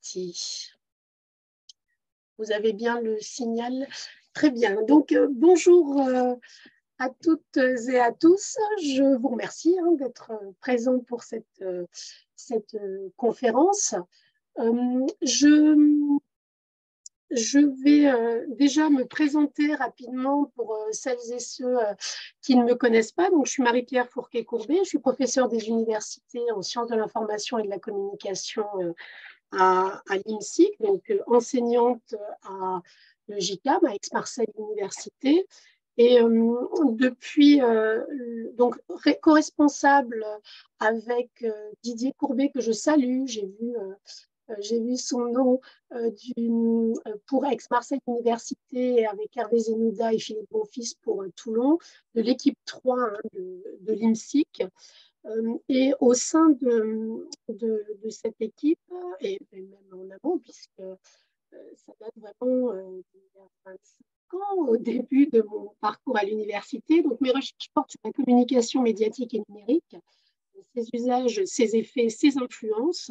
parti. Vous avez bien le signal? Très bien. Donc, bonjour à toutes et à tous. Je vous remercie d'être présents pour cette conférence. Je vais déjà me présenter rapidement pour celles et ceux qui ne me connaissent pas. Donc, je suis Marie-Pierre Fourquet-Courbet, je suis professeure des universités en sciences de l'information et de la communication à l'IMSIC, donc enseignante à l'EJCAM, à Aix-Marseille Université. Et depuis, donc, co-responsable avec Didier Courbet, que je salue, j'ai vu son nom pour Aix-Marseille Université avec Hervé Zenouda et Philippe Bonfils pour Toulon, de l'équipe 3 de l'IMSIC. Et au sein de cette équipe, et même en amont, puisque ça date vraiment d'il y a 25 ans, au début de mon parcours à l'université. Donc mes recherches portent sur la communication médiatique et numérique, ses usages, ses effets, ses influences.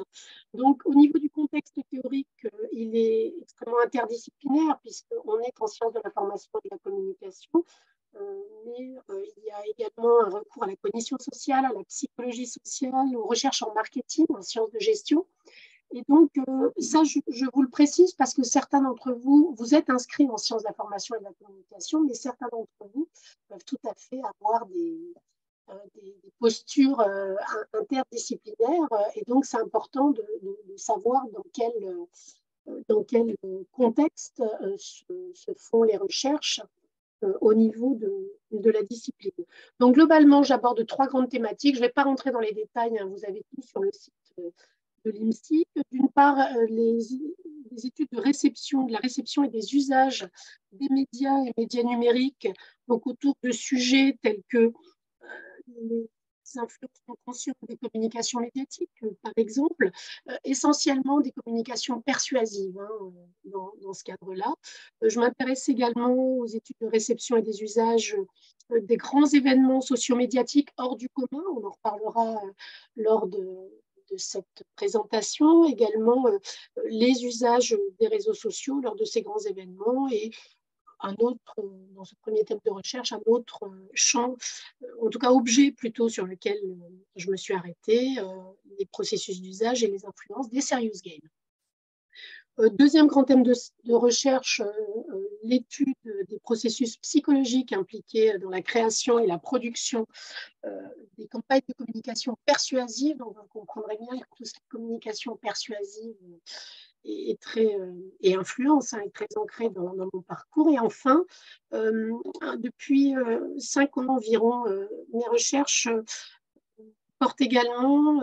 Donc, au niveau du contexte théorique, il est extrêmement interdisciplinaire puisqu'on est en sciences de l'information et de la communication, mais il y a également un recours à la cognition sociale, à la psychologie sociale, aux recherches en marketing, en sciences de gestion. Et donc, ça, je vous le précise parce que certains d'entre vous, vous êtes inscrits en sciences de l'information et de la communication, mais certains d'entre vous peuvent tout à fait avoir des postures interdisciplinaires. Et donc, c'est important de savoir dans quel contexte se font les recherches au niveau de la discipline. Donc, globalement, j'aborde 3 grandes thématiques. Je ne vais pas rentrer dans les détails, vous avez tout sur le site de l'IMSIC. D'une part, les études de réception, de la réception et des usages des médias et médias numériques, donc autour de sujets tels que les influences non conscientes des communications médiatiques, par exemple, essentiellement des communications persuasives dans ce cadre-là. Je m'intéresse également aux études de réception et des usages des grands événements sociomédiatiques hors du commun. On en reparlera lors de cette présentation. Également, les usages des réseaux sociaux lors de ces grands événements et un autre, dans ce premier thème de recherche, un autre champ, en tout cas objet plutôt sur lequel je me suis arrêtée, les processus d'usage et les influences des serious games. Deuxième grand thème de recherche, l'étude des processus psychologiques impliqués dans la création et la production des campagnes de communication persuasive. Donc, vous comprendrez bien que tout ce qui est communication persuasive et influence est très ancré dans mon parcours. Et enfin, depuis 5 ans environ, mes recherches portent également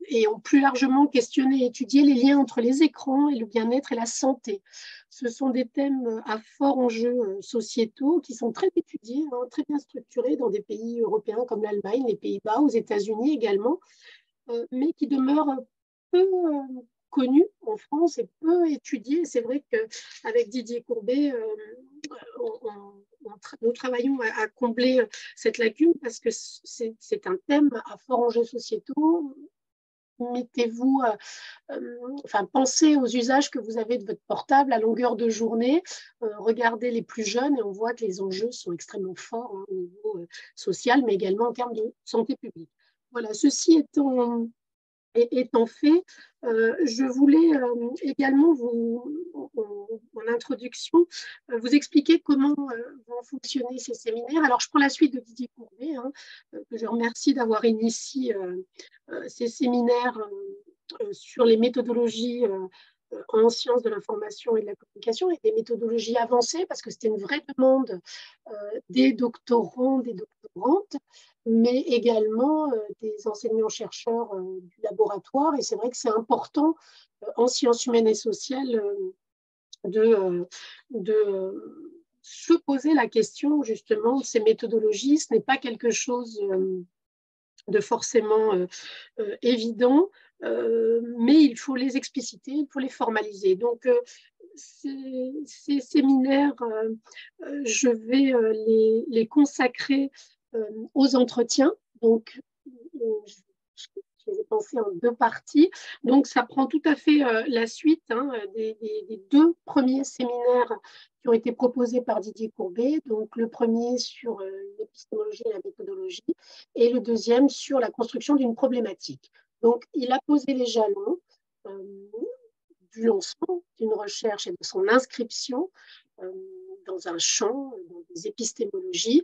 et ont plus largement questionné et étudié les liens entre les écrans et le bien-être et la santé. Ce sont des thèmes à fort enjeu sociétaux qui sont très étudiés, très bien structurés dans des pays européens comme l'Allemagne, les Pays-Bas, aux États-Unis également, mais qui demeurent peu connus en France et peu étudiés. C'est vrai qu'avec Didier Courbet, nous travaillons à combler cette lacune parce que c'est un thème à fort enjeu sociétaux. Mettez-vous, pensez aux usages que vous avez de votre portable à longueur de journée, regardez les plus jeunes et on voit que les enjeux sont extrêmement forts au niveau social, mais également en termes de santé publique. Voilà, ceci étant fait, je voulais également en introduction, vous expliquer comment vont fonctionner ces séminaires. Alors, je prends la suite de Didier Courbet, que je remercie d'avoir initié ces séminaires sur les méthodologies en sciences de l'information et de la communication et des méthodologies avancées, parce que c'était une vraie demande des doctorants, des doctorantes, mais également des enseignants-chercheurs du laboratoire. Et c'est vrai que c'est important en sciences humaines et sociales de se poser la question justement de ces méthodologies. Ce n'est pas quelque chose de forcément évident, mais il faut les expliciter, il faut les formaliser. Donc, ces séminaires, je vais les consacrer aux entretiens. Donc, je les ai pensés en 2 parties. Donc, ça prend tout à fait la suite des 2 premiers séminaires qui ont été proposés par Didier Courbet. Donc, le premier sur l'épistémologie et la méthodologie et le deuxième sur la construction d'une problématique. Donc, il a posé les jalons du lancement d'une recherche et de son inscription dans un champ, dans des épistémologies.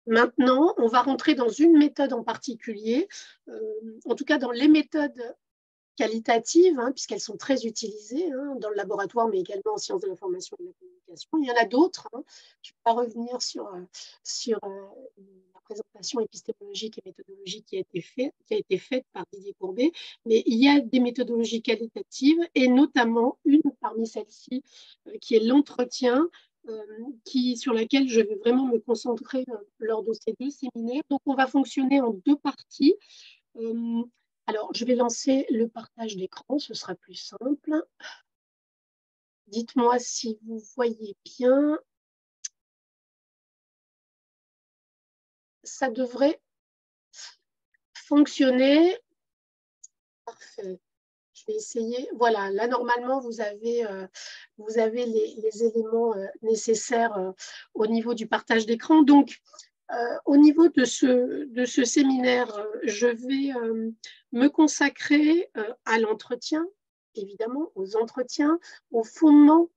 Maintenant, on va rentrer dans une méthode en particulier, en tout cas dans les méthodes qualitatives, puisqu'elles sont très utilisées dans le laboratoire, mais également en sciences de l'information et de la communication. Il y en a d'autres. Je ne vais pas revenir sur la présentation épistémologique et méthodologique qui a été faite par Didier Courbet, mais il y a des méthodologies qualitatives, et notamment une parmi celles-ci, qui est l'entretien, sur laquelle je vais vraiment me concentrer lors de ces 2 séminaires. Donc, on va fonctionner en 2 parties. Alors, je vais lancer le partage d'écran, ce sera plus simple. Dites-moi si vous voyez bien. Ça devrait fonctionner. Parfait. Je vais essayer. Voilà, là, normalement, vous avez les éléments nécessaires au niveau du partage d'écran. Donc, au niveau de ce séminaire, je vais me consacrer à l'entretien, évidemment, aux entretiens, au fondement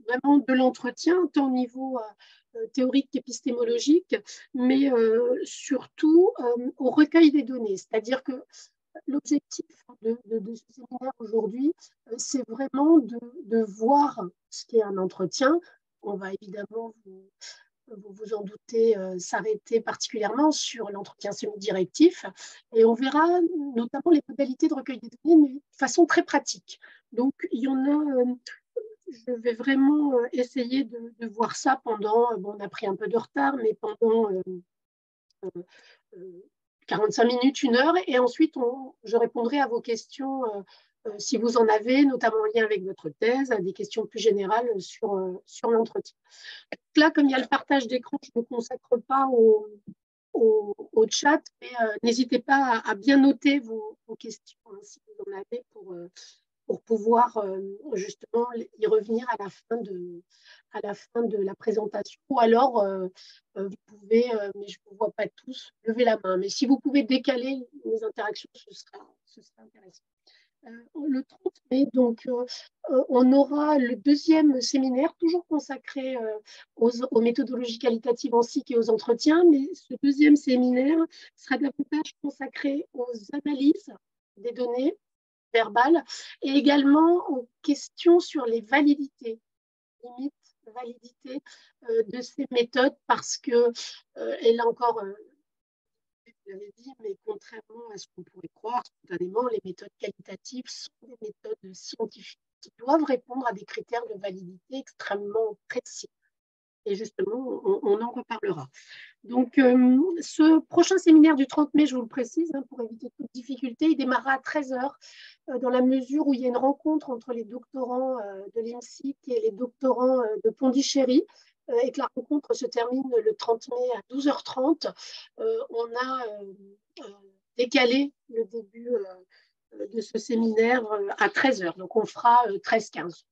vraiment de l'entretien, tant au niveau théorique qu'épistémologique, mais surtout au recueil des données. C'est-à-dire que l'objectif de ce séminaire aujourd'hui, c'est vraiment de voir ce qu'est un entretien. On va évidemment vous vous en doutez, s'arrêter particulièrement sur l'entretien semi-directif. Et on verra notamment les modalités de recueil des données, mais de façon très pratique. Donc, il y en a, je vais vraiment essayer de voir ça pendant, bon, on a pris un peu de retard, mais pendant 45 minutes, 1 heure. Et ensuite, je répondrai à vos questions si vous en avez, notamment en lien avec votre thèse, à des questions plus générales sur l'entretien. Là, comme il y a le partage d'écran, je ne me consacre pas au chat, mais n'hésitez pas à bien noter vos questions si vous en avez pour pouvoir justement y revenir à la fin de la présentation. Ou alors, vous pouvez, mais je ne vous vois pas tous, lever la main. Mais si vous pouvez décaler les interactions, ce sera intéressant. Le 30 mai, donc, on aura le 2e séminaire, toujours consacré aux méthodologies qualitatives en SIC et aux entretiens, mais ce 2e séminaire sera davantage consacré aux analyses des données verbales et également aux questions sur les validités, limites, validité de ces méthodes, parce que, et là encore, je l'avais dit, mais contrairement à ce qu'on pourrait croire spontanément, les méthodes qualitatives sont des méthodes scientifiques qui doivent répondre à des critères de validité extrêmement précis. Et justement, on en reparlera. Donc, ce prochain séminaire du 30 mai, je vous le précise, pour éviter toute difficulté, il démarrera à 13 h, dans la mesure où il y a une rencontre entre les doctorants de l'IMSIC et les doctorants de Pondichéry, et que la rencontre se termine le 30 mai à 12h30. On a décalé le début de ce séminaire à 13 h. Donc, on fera 13h15.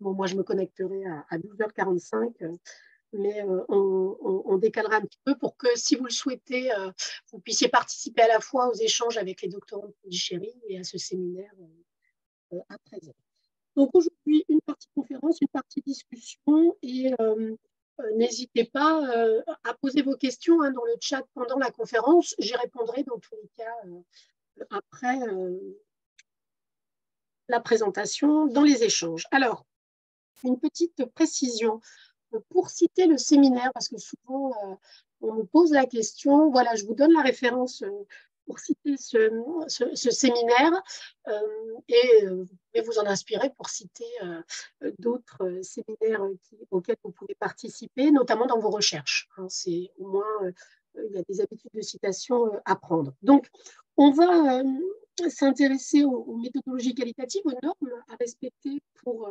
Bon, moi, je me connecterai à 12h45, mais on décalera un petit peu pour que, si vous le souhaitez, vous puissiez participer à la fois aux échanges avec les doctorants de Pondichéry et à ce séminaire à 13 h. Donc aujourd'hui, une partie conférence, une partie discussion, et n'hésitez pas à poser vos questions dans le chat pendant la conférence. J'y répondrai dans tous les cas après la présentation, dans les échanges. Alors, une petite précision. Pour citer le séminaire, parce que souvent on me pose la question, voilà, je vous donne la référence pour citer ce séminaire, et vous pouvez vous en inspirer pour citer d'autres séminaires auxquels vous pouvez participer, notamment dans vos recherches. C'est au moins, il y a des habitudes de citation à prendre. Donc, on va s'intéresser aux méthodologies qualitatives, aux normes à respecter pour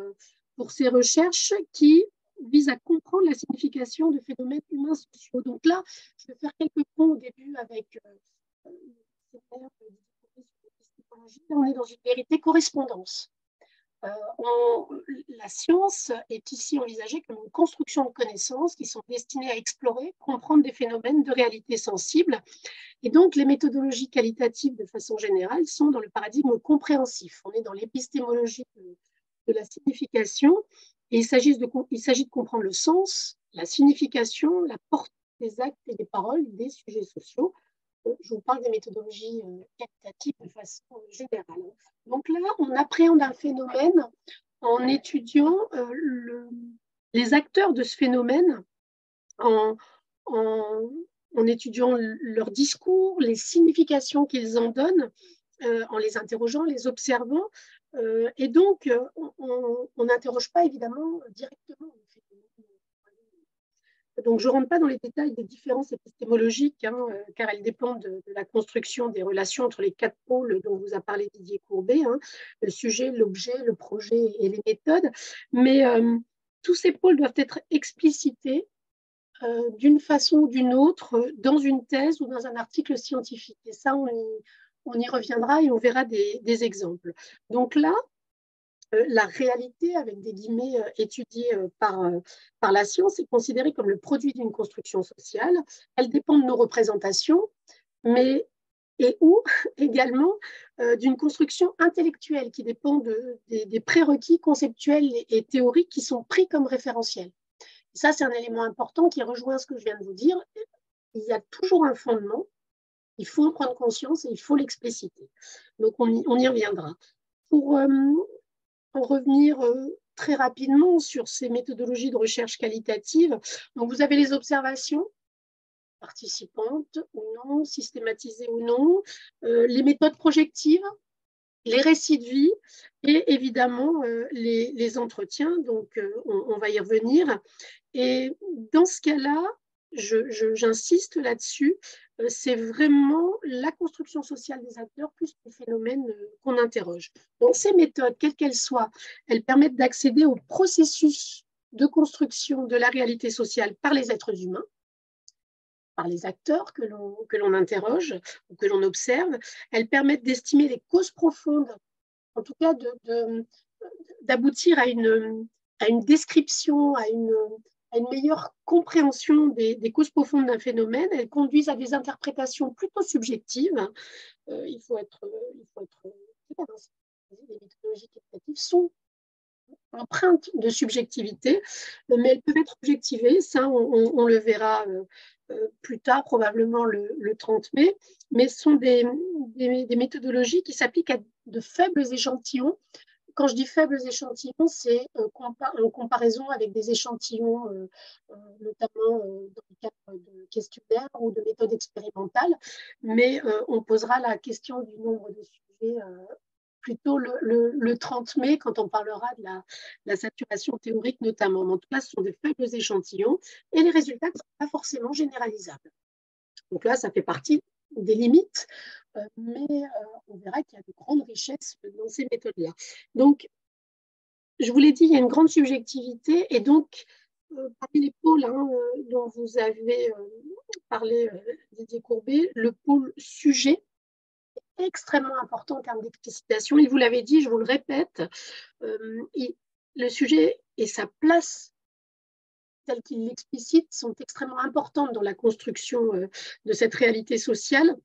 ces recherches qui vise à comprendre la signification de phénomènes humains sociaux. Donc là, je vais faire quelques points au début avec séminaire sur l'épistémologie, on est dans une vérité-correspondance. La science est ici envisagée comme une construction de connaissances qui sont destinées à explorer, comprendre des phénomènes de réalité sensible. Et donc, les méthodologies qualitatives, de façon générale, sont dans le paradigme compréhensif. On est dans l'épistémologie de la signification. Et il s'agit de comprendre le sens, la signification, la portée des actes et des paroles des sujets sociaux. Je vous parle des méthodologies qualitatives de façon générale. Donc là, on appréhende un phénomène en étudiant les acteurs de ce phénomène, en étudiant leur discours, les significations qu'ils en donnent, en les interrogeant, les observant. Et donc, on n'interroge pas évidemment directement. Donc, je ne rentre pas dans les détails des différences épistémologiques, car elles dépendent de la construction des relations entre les 4 pôles dont vous a parlé Didier Courbet, le sujet, l'objet, le projet et les méthodes. Mais tous ces pôles doivent être explicités d'une façon ou d'une autre dans une thèse ou dans un article scientifique. Et ça, on y reviendra et on verra des exemples. Donc là, la réalité, avec des guillemets étudiée par la science, est considérée comme le produit d'une construction sociale. Elle dépend de nos représentations, mais et ou également d'une construction intellectuelle qui dépend des prérequis conceptuels et théoriques qui sont pris comme référentiels. Et ça, c'est un élément important qui rejoint ce que je viens de vous dire. Il y a toujours un fondement, il faut en prendre conscience et il faut l'expliciter. Donc, on y reviendra. Pour en revenir très rapidement sur ces méthodologies de recherche qualitative, donc vous avez les observations participantes ou non, systématisées ou non, les méthodes projectives, les récits de vie et évidemment les entretiens. Donc, on va y revenir. Et dans ce cas-là, j'insiste là-dessus, c'est vraiment la construction sociale des acteurs plus que le phénomène qu'on interroge. Donc, ces méthodes, quelles qu'elles soient, elles permettent d'accéder au processus de construction de la réalité sociale par les êtres humains, par les acteurs que l'on interroge ou que l'on observe. Elles permettent d'estimer les causes profondes, en tout cas d'aboutir à une description, à une meilleure compréhension des causes profondes d'un phénomène. Elles conduisent à des interprétations plutôt subjectives. Il faut être clair, les méthodologies qualitatives sont empreintes de subjectivité, mais elles peuvent être objectivées. Ça, on le verra plus tard, probablement le 30 mai, mais ce sont des méthodologies qui s'appliquent à de faibles échantillons. Quand je dis faibles échantillons, c'est en comparaison avec des échantillons, notamment dans le cadre de questionnaires ou de méthodes expérimentales, mais on posera la question du nombre de sujets plutôt le 30 mai, quand on parlera de la saturation théorique notamment. Mais en tout cas, ce sont des faibles échantillons et les résultats ne sont pas forcément généralisables. Donc là, ça fait partie des limites, mais on verra qu'il y a de grandes richesses dans ces méthodes-là. Donc, je vous l'ai dit, il y a une grande subjectivité et donc, parmi les pôles dont vous avez parlé, Didier Courbet, le pôle sujet est extrêmement important en termes d'explicitation. Il vous l'avait dit, je vous le répète, le sujet et sa place telles qu'il l'explicite sont extrêmement importantes dans la construction de cette réalité sociale.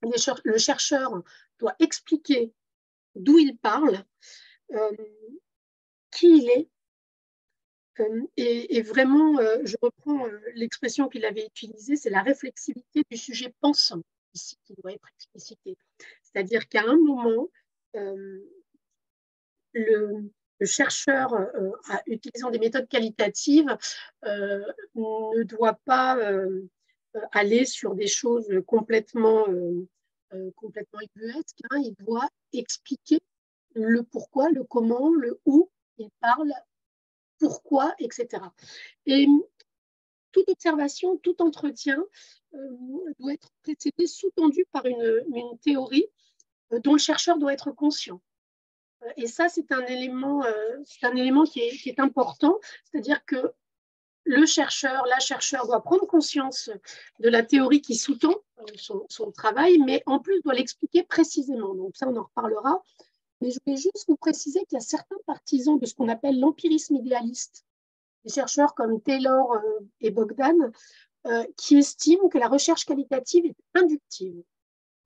Le chercheur doit expliquer d'où il parle, qui il est, et vraiment, je reprends l'expression qu'il avait utilisée, c'est la réflexivité du sujet pensant, ici, qui doit être explicitée. C'est-à-dire qu'à un moment, le chercheur, utilisant des méthodes qualitatives, ne doit pas aller sur des choses complètement ubuesques. Il doit expliquer le pourquoi, le comment, le où il parle, pourquoi, etc. Et toute observation, tout entretien doit être précédé, sous-tendu par une théorie dont le chercheur doit être conscient. Et ça, c'est un élément qui est important, c'est-à-dire que le chercheur, la chercheure doit prendre conscience de la théorie qui sous-tend son travail, mais en plus doit l'expliquer précisément. Donc ça, on en reparlera. Mais je voulais juste vous préciser qu'il y a certains partisans de ce qu'on appelle l'empirisme idéaliste, des chercheurs comme Taylor et Bogdan, qui estiment que la recherche qualitative est inductive,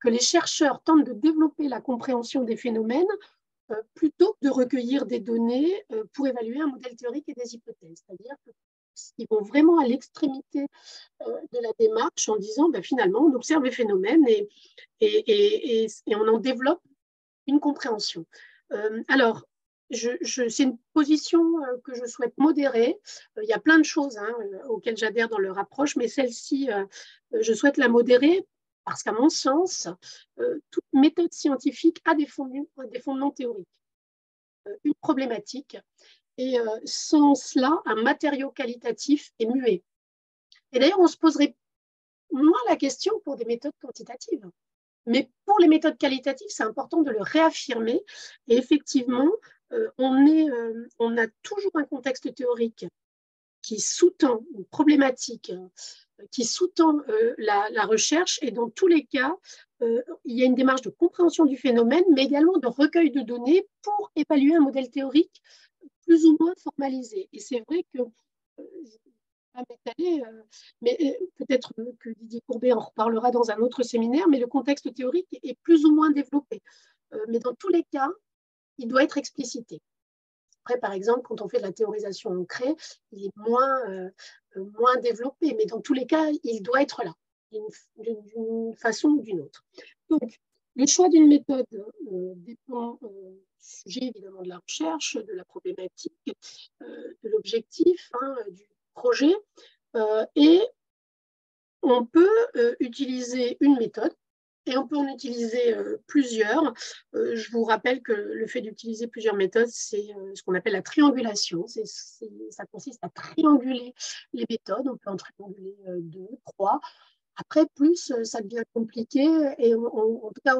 que les chercheurs tentent de développer la compréhension des phénomènes plutôt que de recueillir des données pour évaluer un modèle théorique et des hypothèses. C'est-à-dire qu'ils vont vraiment à l'extrémité de la démarche en disant finalement, on observe les phénomènes et on en développe une compréhension. Alors, c'est une position que je souhaite modérer. Il y a plein de choses auxquelles j'adhère dans leur approche, mais celle-ci, je souhaite la modérer parce qu'à mon sens, toute méthode scientifique a des fondements théoriques. Une problématique, et sans cela, un matériau qualitatif est muet. Et d'ailleurs, on se poserait moins la question pour des méthodes quantitatives. Mais pour les méthodes qualitatives, c'est important de le réaffirmer. Et effectivement, on a toujours un contexte théorique qui sous-tend une problématique, qui sous-tend la recherche. Et dans tous les cas, il y a une démarche de compréhension du phénomène, mais également de recueil de données pour évaluer un modèle théorique plus ou moins formalisé. Et c'est vrai que m'étaler, mais peut-être que Didier Courbet en reparlera dans un autre séminaire, mais le contexte théorique est plus ou moins développé. Mais dans tous les cas, il doit être explicité. Après, par exemple, quand on fait de la théorisation ancrée, il est moins développé, mais dans tous les cas, il doit être là, d'une façon ou d'une autre. Donc, le choix d'une méthode dépend du sujet, évidemment, de la recherche, de la problématique, de l'objectif, du projet, et on peut utiliser une méthode et on peut en utiliser plusieurs. Je vous rappelle que le fait d'utiliser plusieurs méthodes, c'est ce qu'on appelle la triangulation. Ça consiste à trianguler les méthodes. On peut en trianguler 2, 3. Après, plus ça devient compliqué. Et en tout cas,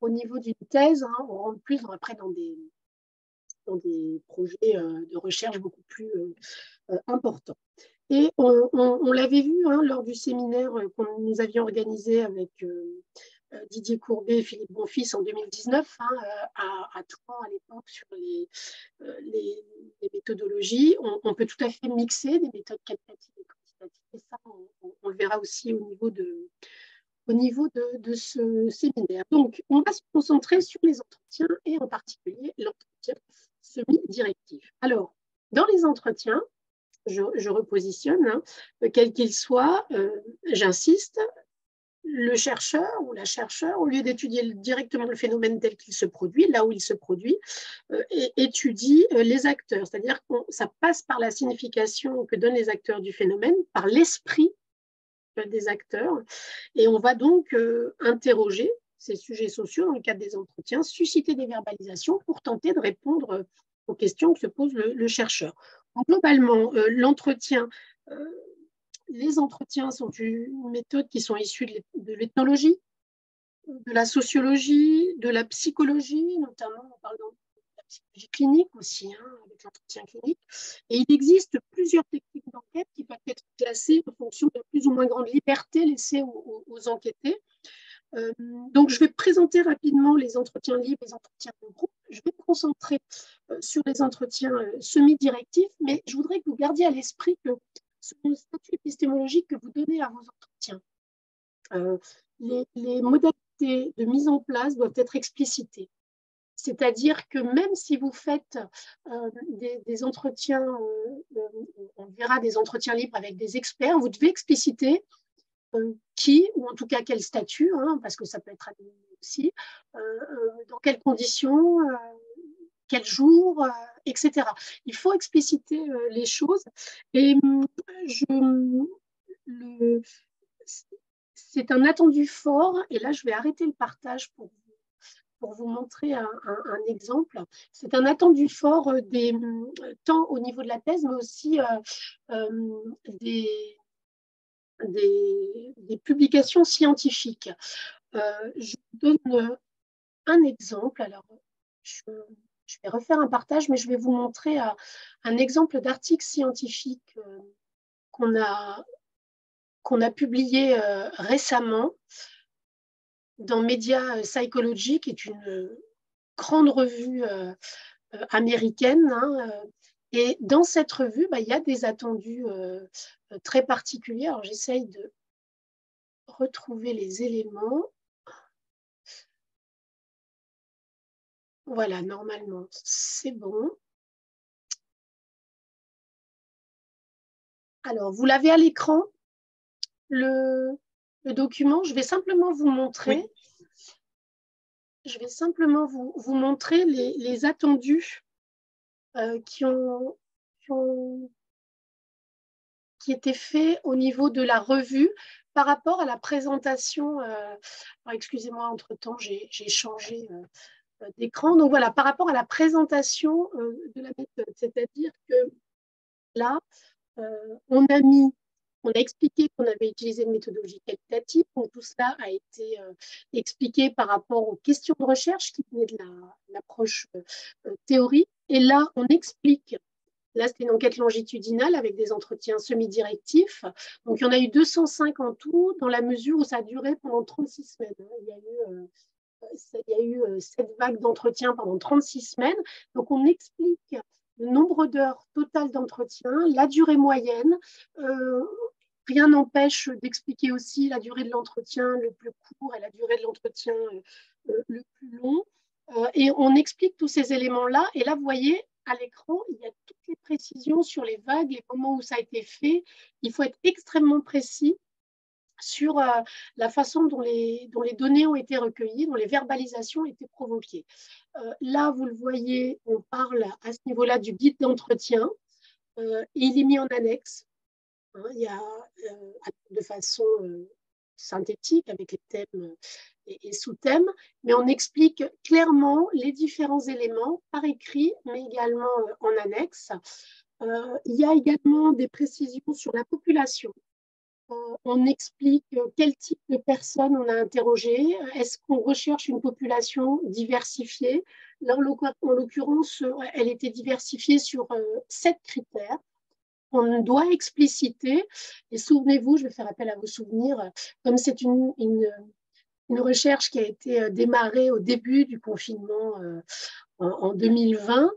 au niveau d'une thèse, on rentre plus après dans des projets de recherche beaucoup plus importants. Et on l'avait vu lors du séminaire que nous avions organisé avec Didier Courbet et Philippe Bonfils en 2019 à Toulon à l'époque sur les méthodologies. On peut tout à fait mixer des méthodes qualitatives et quantitatives. Et ça, on le verra aussi au niveau de ce séminaire. Donc, on va se concentrer sur les entretiens et en particulier l'entretien semi-directif. Alors, dans les entretiens, je repositionne, quel qu'il soit, j'insiste, le chercheur ou la chercheure, au lieu d'étudier directement le phénomène tel qu'il se produit, là où il se produit, étudie les acteurs. C'est-à-dire que ça passe par la signification que donnent les acteurs du phénomène, par l'esprit des acteurs, et on va donc interroger ces sujets sociaux dans le cadre des entretiens, susciter des verbalisations pour tenter de répondre aux questions que se pose le chercheur. Donc, globalement, les entretiens sont une méthode qui sont issues de l'ethnologie, de la sociologie, de la psychologie, notamment en parlant de la psychologie clinique aussi, avec l'entretien clinique. Et il existe plusieurs techniques d'enquête qui peuvent être classées en fonction de plus ou moins grande liberté laissée aux enquêtés. Donc, je vais présenter rapidement les entretiens libres, les entretiens de groupe. Je vais me concentrer sur les entretiens semi-directifs, mais je voudrais que vous gardiez à l'esprit que selon le statut épistémologique que vous donnez à vos entretiens, les modalités de mise en place doivent être explicitées. C'est-à-dire que même si vous faites des entretiens, on verra des entretiens libres avec des experts, vous devez expliciter qui, ou en tout cas quel statut, parce que ça peut être anonyme aussi, dans quelles conditions, quel jour, etc. Il faut expliciter les choses. Et c'est un attendu fort, et là je vais arrêter le partage pour vous montrer un exemple. C'est un attendu fort tant au niveau de la thèse, mais aussi des publications scientifiques. Je vous donne un exemple. Alors, je vais refaire un partage, mais je vais vous montrer un exemple d'article scientifique qu'on a publié récemment dans Media Psychology, qui est une grande revue américaine. Et dans cette revue, il y a des attendus très particuliers. Alors, j'essaye de retrouver les éléments. Voilà, normalement, c'est bon. Alors, vous l'avez à l'écran, le document. Je vais simplement vous montrer. Oui. Je vais simplement vous montrer les attendus qui étaient faits au niveau de la revue par rapport à la présentation. Excusez-moi, entre-temps, j'ai changé d'écran. Donc voilà, par rapport à la présentation de la méthode. C'est-à-dire que là, on a expliqué qu'on avait utilisé une méthodologie qualitative. Donc, tout cela a été expliqué par rapport aux questions de recherche qui venaient de l'approche théorique. Et là, on explique. Là, c'était une enquête longitudinale avec des entretiens semi-directifs. Donc, il y en a eu 205 en tout, dans la mesure où ça a duré pendant 36 semaines. Il y a eu 7 vagues d'entretien pendant 36 semaines. Donc, on explique le nombre d'heures totales d'entretien, la durée moyenne. Rien n'empêche d'expliquer aussi la durée de l'entretien le plus court et la durée de l'entretien le plus long. Et on explique tous ces éléments-là. Et là, vous voyez, à l'écran, il y a toutes les précisions sur les vagues, les moments où ça a été fait. Il faut être extrêmement précis sur la façon dont les données ont été recueillies, dont les verbalisations ont été provoquées. Là, vous le voyez, on parle à ce niveau-là du guide d'entretien. Et il est mis en annexe. Il y a de façon synthétique avec les thèmes et sous-thèmes, mais on explique clairement les différents éléments par écrit, mais également en annexe. Il y a également des précisions sur la population. On explique quel type de personnes on a interrogé. Est-ce qu'on recherche une population diversifiée? Là, en l'occurrence, elle était diversifiée sur 7 critères. On doit expliciter, et souvenez-vous, je vais faire appel à vos souvenirs, comme c'est une recherche qui a été démarrée au début du confinement en 2020,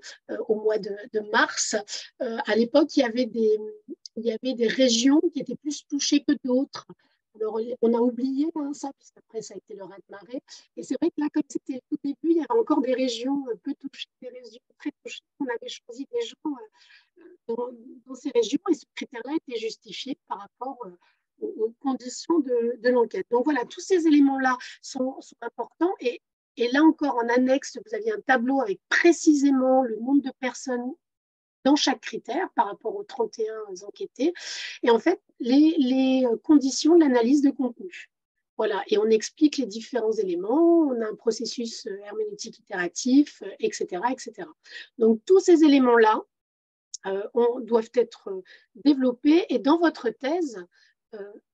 au mois de mars. À l'époque, il y avait des régions qui étaient plus touchées que d'autres. Alors, on a oublié ça, puisqu'après, ça a été le raz-de-marée. Et c'est vrai que là, comme c'était au début, il y avait encore des régions peu touchées, des régions très touchées. On avait choisi des gens dans ces régions et ce critère-là était justifié par rapport aux conditions de l'enquête. Donc voilà, tous ces éléments-là sont importants et là encore, en annexe, vous aviez un tableau avec précisément le nombre de personnes dans chaque critère par rapport aux 31 enquêtés. Et en fait, les conditions de l'analyse de contenu. Voilà, et on explique les différents éléments, on a un processus herméneutique itératif, etc., etc. Donc, tous ces éléments-là doivent être développés. Et dans votre thèse,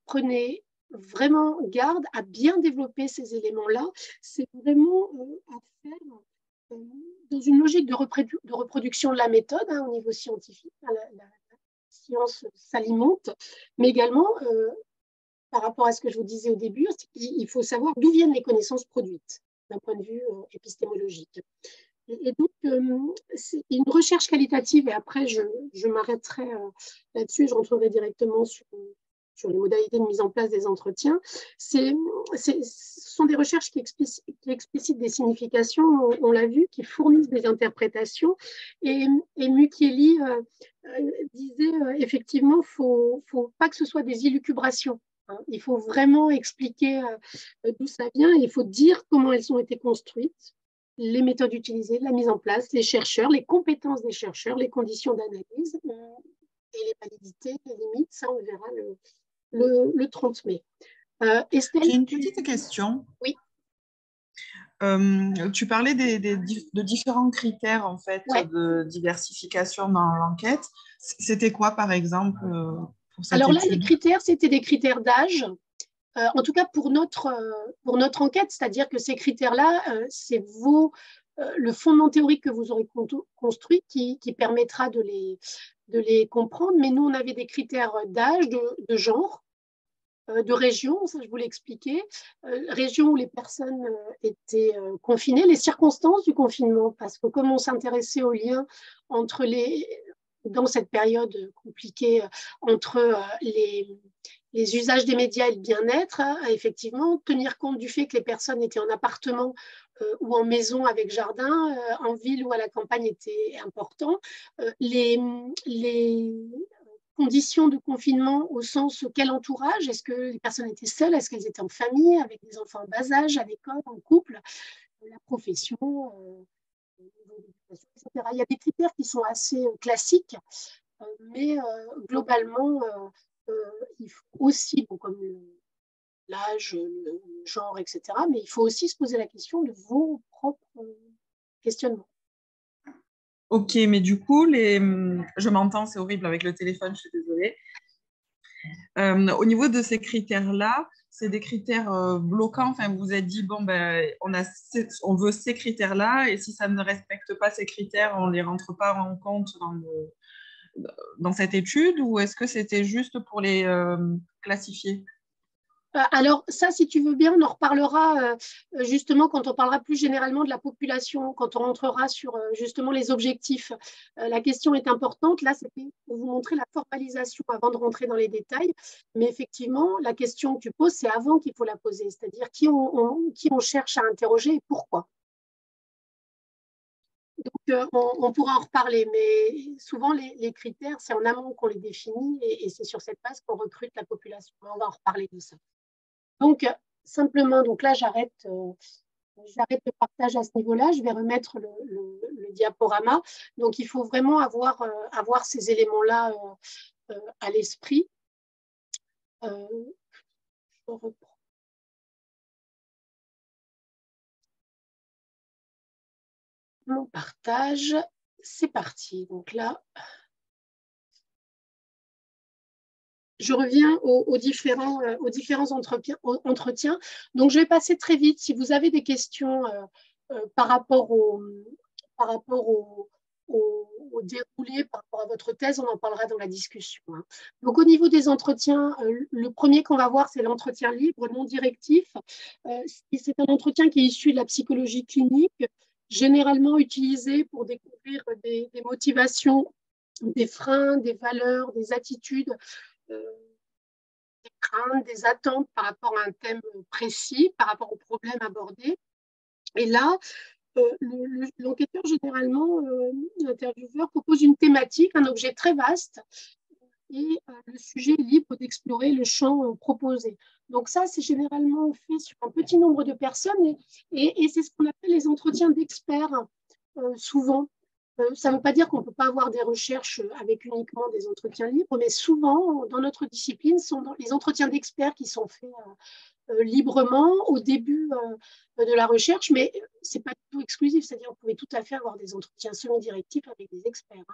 prenez vraiment garde à bien développer ces éléments-là. C'est vraiment à faire dans une logique de reproduction de la méthode au niveau scientifique. La science s'alimente, mais également, par rapport à ce que je vous disais au début, il faut savoir d'où viennent les connaissances produites d'un point de vue épistémologique. Et donc, c'est une recherche qualitative, et après, je m'arrêterai là-dessus et je rentrerai directement sur les modalités de mise en place des entretiens. Ce sont des recherches qui explicitent des significations, on l'a vu, qui fournissent des interprétations. Et Mukieli disait effectivement, il ne faut pas que ce soit des élucubrations. Il faut vraiment expliquer d'où ça vient, et il faut dire comment elles ont été construites, les méthodes utilisées, la mise en place, les chercheurs, les compétences des chercheurs, les conditions d'analyse et les validités, les limites. Ça, on verra le 30 mai. Estelle, j'ai une petite question. Oui. Tu parlais de différents critères en fait de diversification dans l'enquête. C'était quoi par exemple pour cette Alors là, étude? les critères, c'était des critères d'âge. En tout cas pour notre enquête, c'est-à-dire que ces critères-là, c'est vos le fondement théorique que vous aurez construit qui permettra de les comprendre. Mais nous, on avait des critères d'âge, de genre, de région, ça je vous l'ai expliqué, région où les personnes étaient confinées, les circonstances du confinement, parce que comme on s'intéressait aux liens entre dans cette période compliquée, entre les usages des médias et le bien-être, effectivement, tenir compte du fait que les personnes étaient en appartement ou en maison avec jardin, en ville ou à la campagne était important. Les conditions de confinement au sens quel entourage, est-ce que les personnes étaient seules, est-ce qu'elles étaient en famille, avec des enfants en bas âge, à l'école, en couple, la profession, etc. Il y a des critères qui sont assez classiques, mais globalement, il faut aussi, bon, comme l'âge, le genre, etc., mais il faut aussi se poser la question de vos propres questionnements. Ok, mais du coup, je m'entends, c'est horrible avec le téléphone, je suis désolée. Au niveau de ces critères-là, c'est des critères bloquants. Enfin, vous vous êtes dit, bon, ben, on veut ces critères-là, et si ça ne respecte pas ces critères, on ne les rentre pas en compte dans cette étude, ou est-ce que c'était juste pour les classifier? Alors ça, si tu veux bien, on en reparlera justement quand on parlera plus généralement de la population, quand on rentrera sur justement les objectifs. La question est importante. Là, c'était pour vous montrer la formalisation avant de rentrer dans les détails. Mais effectivement, la question que tu poses, c'est avant qu'il faut la poser, c'est-à-dire qui on cherche à interroger et pourquoi. Donc, on pourra en reparler, mais souvent les critères, c'est en amont qu'on les définit et c'est sur cette base qu'on recrute la population. On va en reparler de ça. Donc, simplement, donc là, j'arrête le partage à ce niveau-là. Je vais remettre le diaporama. Donc, il faut vraiment avoir ces éléments-là à l'esprit. Je reprends. Mon partage, c'est parti. Donc là, je reviens aux différents entretiens. Donc, je vais passer très vite. Si vous avez des questions par rapport au déroulé, par rapport à votre thèse, on en parlera dans la discussion. Donc, au niveau des entretiens, le premier qu'on va voir, c'est l'entretien libre, non directif. C'est un entretien qui est issu de la psychologie clinique, généralement utilisé pour découvrir des motivations, des freins, des valeurs, des attitudes, des craintes, des attentes par rapport à un thème précis, par rapport au problème abordé. Et là, l'enquêteur, généralement, l'intervieweur, propose une thématique, un objet très vaste, et le sujet est libre d'explorer le champ proposé. Donc ça, c'est généralement fait sur un petit nombre de personnes, et c'est ce qu'on appelle les entretiens d'experts, souvent. Ça ne veut pas dire qu'on ne peut pas avoir des recherches avec uniquement des entretiens libres, mais souvent, dans notre discipline, sont les entretiens d'experts qui sont faits librement au début de la recherche, mais ce n'est pas du tout exclusif, c'est-à-dire qu'on pouvait tout à fait avoir des entretiens semi-directifs avec des experts.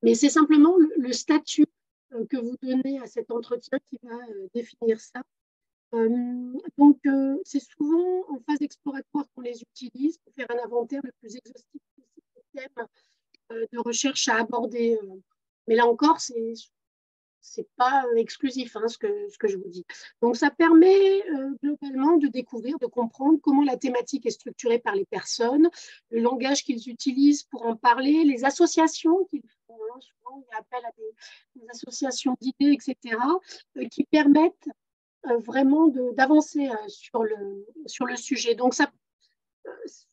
Mais c'est simplement le statut que vous donnez à cet entretien qui va définir ça. Donc, c'est souvent en phase exploratoire qu'on les utilise pour faire un inventaire le plus exhaustif possible des thèmes de recherche à aborder. Mais là encore, c'est pas exclusif, ce que je vous dis. Donc, ça permet globalement de découvrir, de comprendre comment la thématique est structurée par les personnes, le langage qu'ils utilisent pour en parler, les associations qu'ils font. Souvent, il y a appel à des associations d'idées, etc., qui permettent vraiment d'avancer sur le sujet. Donc, ce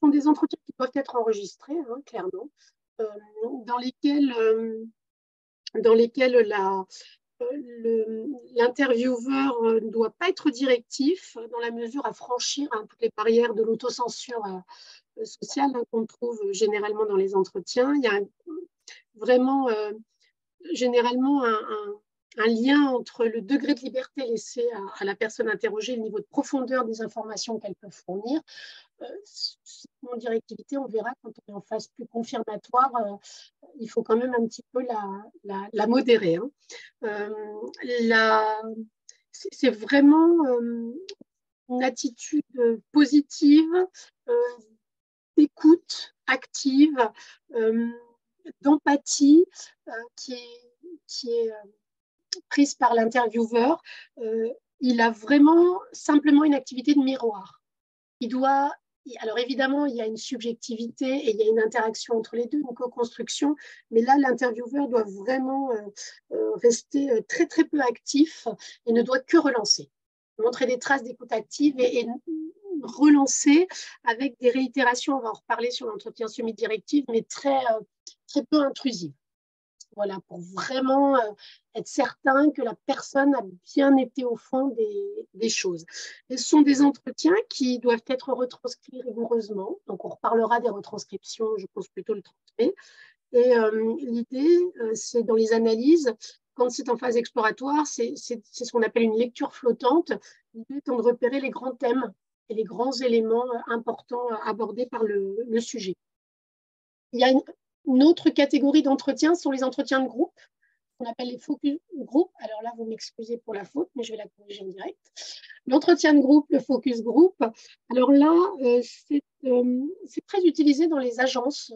sont des entretiens qui peuvent être enregistrés, clairement, dans lesquels l'intervieweur ne doit pas être directif dans la mesure à franchir toutes les barrières de l'autocensure sociale qu'on trouve généralement dans les entretiens. Il y a vraiment généralement un lien entre le degré de liberté laissé à la personne interrogée et le niveau de profondeur des informations qu'elle peut fournir. Mon directivité, on verra quand on est en phase plus confirmatoire, il faut quand même un petit peu la modérer. C'est vraiment une attitude positive, d'écoute active, d'empathie qui est prise par l'intervieweur. Il a vraiment simplement une activité de miroir. Il doit, alors évidemment, il y a une subjectivité et il y a une interaction entre les deux, une co-construction, mais là, l'intervieweur doit vraiment rester très, très peu actif et ne doit que relancer, montrer des traces d'écoute active et relancer avec des réitérations. On va en reparler sur l'entretien semi-directif, mais très, très peu intrusive. Voilà, pour vraiment être certain que la personne a bien été au fond des choses. Et ce sont des entretiens qui doivent être retranscrits rigoureusement. Donc, on reparlera des retranscriptions, je pense plutôt le 30 mai. Et l'idée, c'est dans les analyses, quand c'est en phase exploratoire, c'est ce qu'on appelle une lecture flottante. L'idée étant de repérer les grands thèmes et les grands éléments importants abordés par le sujet. Il y a une autre catégorie d'entretiens, ce sont les entretiens de groupe, qu'on appelle les focus group. Alors là, vous m'excusez pour la faute, mais je vais la corriger en direct. L'entretien de groupe, le focus group, alors là, c'est très utilisé dans les agences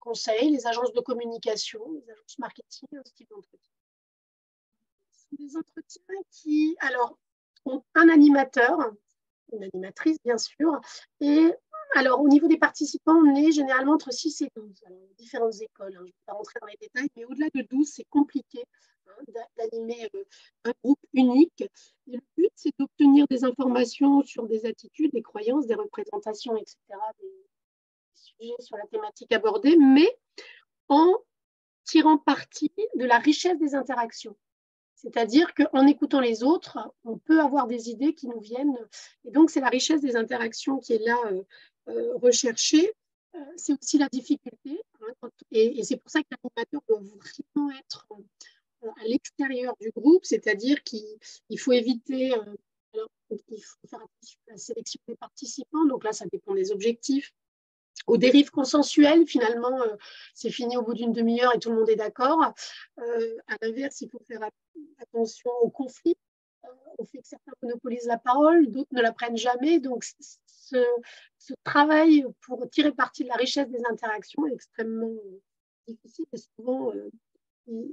conseils, les agences de communication, les agences marketing, ce type d'entretien. Ce sont des entretiens qui, alors, ont un animateur, une animatrice bien sûr, et alors, au niveau des participants, on est généralement entre 6 et 12. Alors, il y a différentes écoles, je ne vais pas rentrer dans les détails, mais au-delà de 12, c'est compliqué d'animer un groupe unique. Et le but, c'est d'obtenir des informations sur des attitudes, des croyances, des représentations, etc., des sujets sur la thématique abordée, mais en tirant parti de la richesse des interactions. C'est-à-dire qu'en écoutant les autres, on peut avoir des idées qui nous viennent. Et donc, c'est la richesse des interactions qui est là recherchée. C'est aussi la difficulté. Et c'est pour ça que l'animateur doit vraiment être à l'extérieur du groupe, c'est-à-dire qu'il faut éviter, alors, il faut faire attention à la sélection des participants. Donc là, ça dépend des objectifs. Aux dérives consensuelles, finalement, c'est fini au bout d'une demi-heure et tout le monde est d'accord. À l'inverse, il faut faire attention aux conflits, au fait que certains monopolisent la parole, d'autres ne la prennent jamais. Donc, ce travail pour tirer parti de la richesse des interactions est extrêmement difficile et souvent,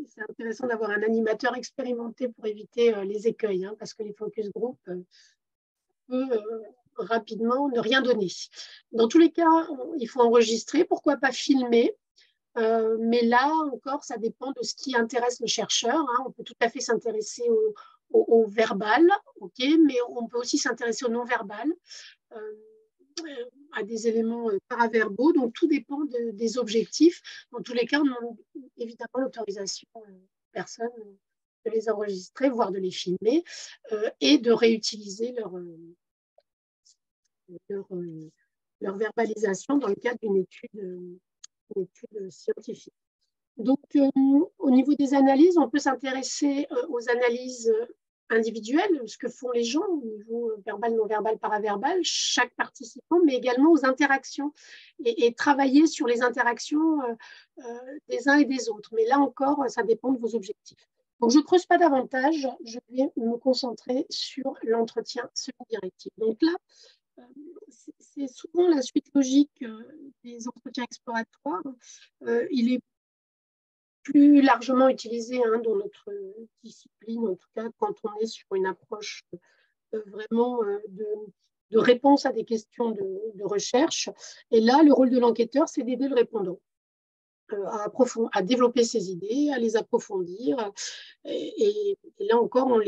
c'est intéressant d'avoir un animateur expérimenté pour éviter les écueils, parce que les focus group peuvent rapidement ne rien donner. Dans tous les cas, il faut enregistrer, pourquoi pas filmer, mais là encore, ça dépend de ce qui intéresse le chercheur. On peut tout à fait s'intéresser au verbal, mais on peut aussi s'intéresser au non-verbal, à des éléments paraverbaux. Donc, tout dépend des objectifs. Dans tous les cas, on demande évidemment l'autorisation personne de les enregistrer, voire de les filmer, et de réutiliser leur verbalisation dans le cadre d'une étude scientifique. Donc, au niveau des analyses, on peut s'intéresser aux analyses individuelles, ce que font les gens au niveau verbal, non-verbal, paraverbal, chaque participant, mais également aux interactions et travailler sur les interactions des uns et des autres. Mais là encore, ça dépend de vos objectifs. Donc, je ne creuse pas davantage, je vais me concentrer sur l'entretien semi-directif. Donc là, c'est souvent la suite logique des entretiens exploratoires. Il est plus largement utilisé dans notre discipline, en tout cas quand on est sur une approche vraiment de réponse à des questions de recherche. Et là, le rôle de l'enquêteur, c'est d'aider le répondant à développer ses idées, à les approfondir. Et là encore, on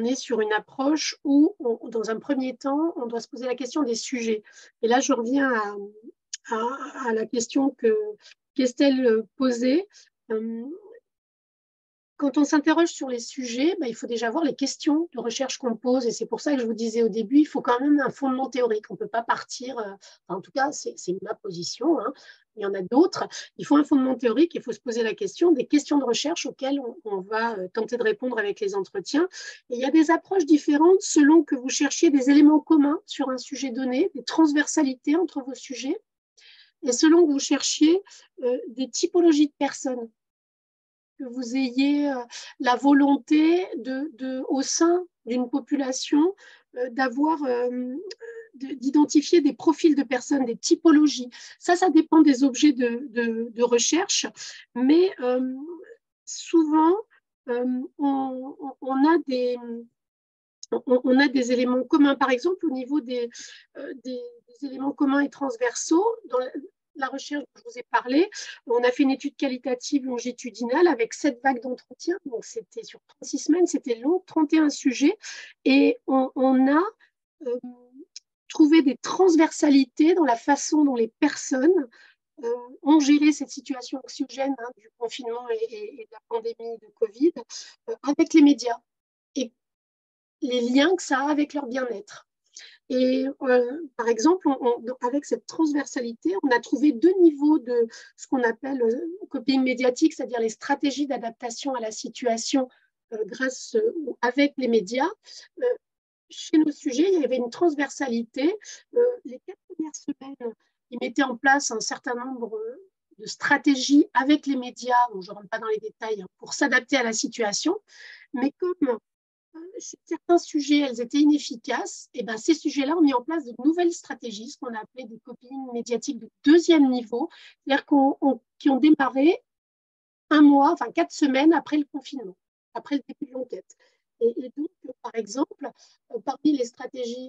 est sur une approche où, dans un premier temps, on doit se poser la question des sujets. Et là, je reviens à la question qu'Estelle posait. Quand on s'interroge sur les sujets, il faut déjà voir les questions de recherche qu'on pose. Et c'est pour ça que je vous disais au début, il faut quand même un fondement théorique. On ne peut pas partir, en tout cas, c'est ma position, il y en a d'autres. Il faut un fondement théorique, il faut se poser la question des questions de recherche auxquelles on va tenter de répondre avec les entretiens. Et il y a des approches différentes selon que vous cherchiez des éléments communs sur un sujet donné, des transversalités entre vos sujets, et selon que vous cherchiez des typologies de personnes, que vous ayez la volonté au sein d'une population d'avoir d'identifier des profils de personnes, des typologies. Ça dépend des objets de recherche, mais souvent, on a des éléments communs. Par exemple, au niveau des éléments communs et transversaux, dans la recherche dont je vous ai parlé, on a fait une étude qualitative longitudinale avec 7 vagues d'entretien. Donc, c'était sur 36 semaines, c'était long, 31 sujets. Et on a trouvé des transversalités dans la façon dont les personnes ont géré cette situation anxiogène du confinement et de la pandémie de Covid avec les médias et les liens que ça a avec leur bien-être. Et par exemple, avec cette transversalité, on a trouvé 2 niveaux de ce qu'on appelle coping médiatique, c'est-à-dire les stratégies d'adaptation à la situation grâce ou avec les médias. Chez nos sujets, il y avait une transversalité. Les 4 premières semaines, ils mettaient en place un certain nombre de stratégies avec les médias, donc je ne rentre pas dans les détails, pour s'adapter à la situation. Mais comme certains sujets, elles étaient inefficaces, et ben ces sujets-là ont mis en place de nouvelles stratégies, ce qu'on a appelé des coping médiatiques de 2e niveau, c'est-à-dire qui ont démarré 1 mois, enfin 4 semaines après le confinement, après le début de l'enquête. Et donc, par exemple, parmi les stratégies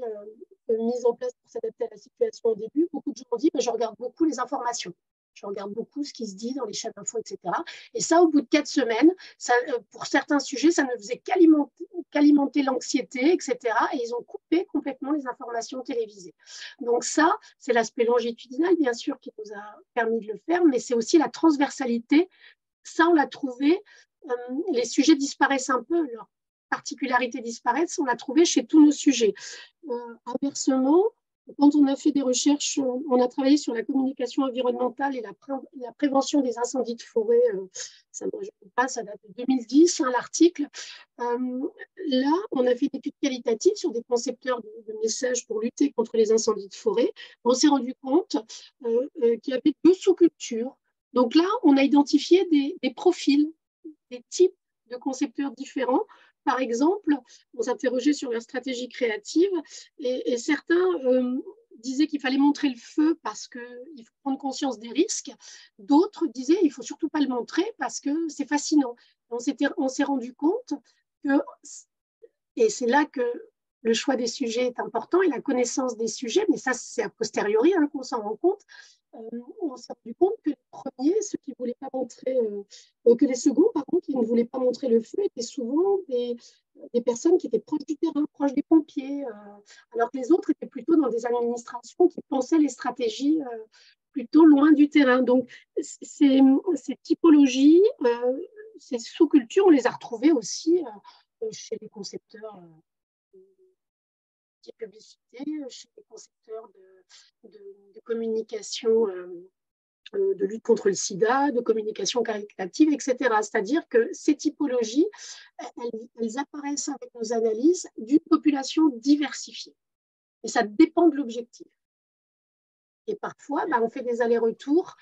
mises en place pour s'adapter à la situation au début, beaucoup de gens ont dit je regarde beaucoup les informations. Je regarde beaucoup ce qui se dit dans les chaînes d'infos, etc. Et ça, au bout de 4 semaines, ça, pour certains sujets, ça ne faisait qu'alimenter l'anxiété, etc. Et ils ont coupé complètement les informations télévisées. Donc ça, c'est l'aspect longitudinal, bien sûr, qui nous a permis de le faire, mais c'est aussi la transversalité. Ça, on l'a trouvé. Les sujets disparaissent un peu, leurs particularités disparaissent, on l'a trouvé chez tous nos sujets. Inversement, quand on a fait des recherches, on a travaillé sur la communication environnementale et la prévention des incendies de forêt. Ça date de 2010, l'article. Là, on a fait une étude qualitative sur des concepteurs de messages pour lutter contre les incendies de forêt. On s'est rendu compte qu'il y avait 2 sous-cultures. Donc là, on a identifié des profils, des types de concepteurs différents. Par exemple, on s'interrogeait sur leur stratégie créative et certains disaient qu'il fallait montrer le feu parce qu'il faut prendre conscience des risques. D'autres disaient qu'il ne faut surtout pas le montrer parce que c'est fascinant. On s'est rendu compte que, et c'est là que le choix des sujets est important et la connaissance des sujets, mais ça c'est a posteriori qu'on s'en rend compte. On s'est rendu compte que les premiers, ceux qui voulaient pas montrer, que les seconds, par contre, qui ne voulaient pas montrer le feu, étaient souvent des personnes qui étaient proches du terrain, proches des pompiers, alors que les autres étaient plutôt dans des administrations qui pensaient les stratégies plutôt loin du terrain. Donc, ces typologies, ces sous-cultures, on les a retrouvées aussi chez les concepteurs de publicité, chez les concepteurs de communication, de lutte contre le sida, de communication caritative, etc. C'est-à-dire que ces typologies, elles apparaissent avec nos analyses d'une population diversifiée. Et ça dépend de l'objectif. Et parfois, on fait des allers-retours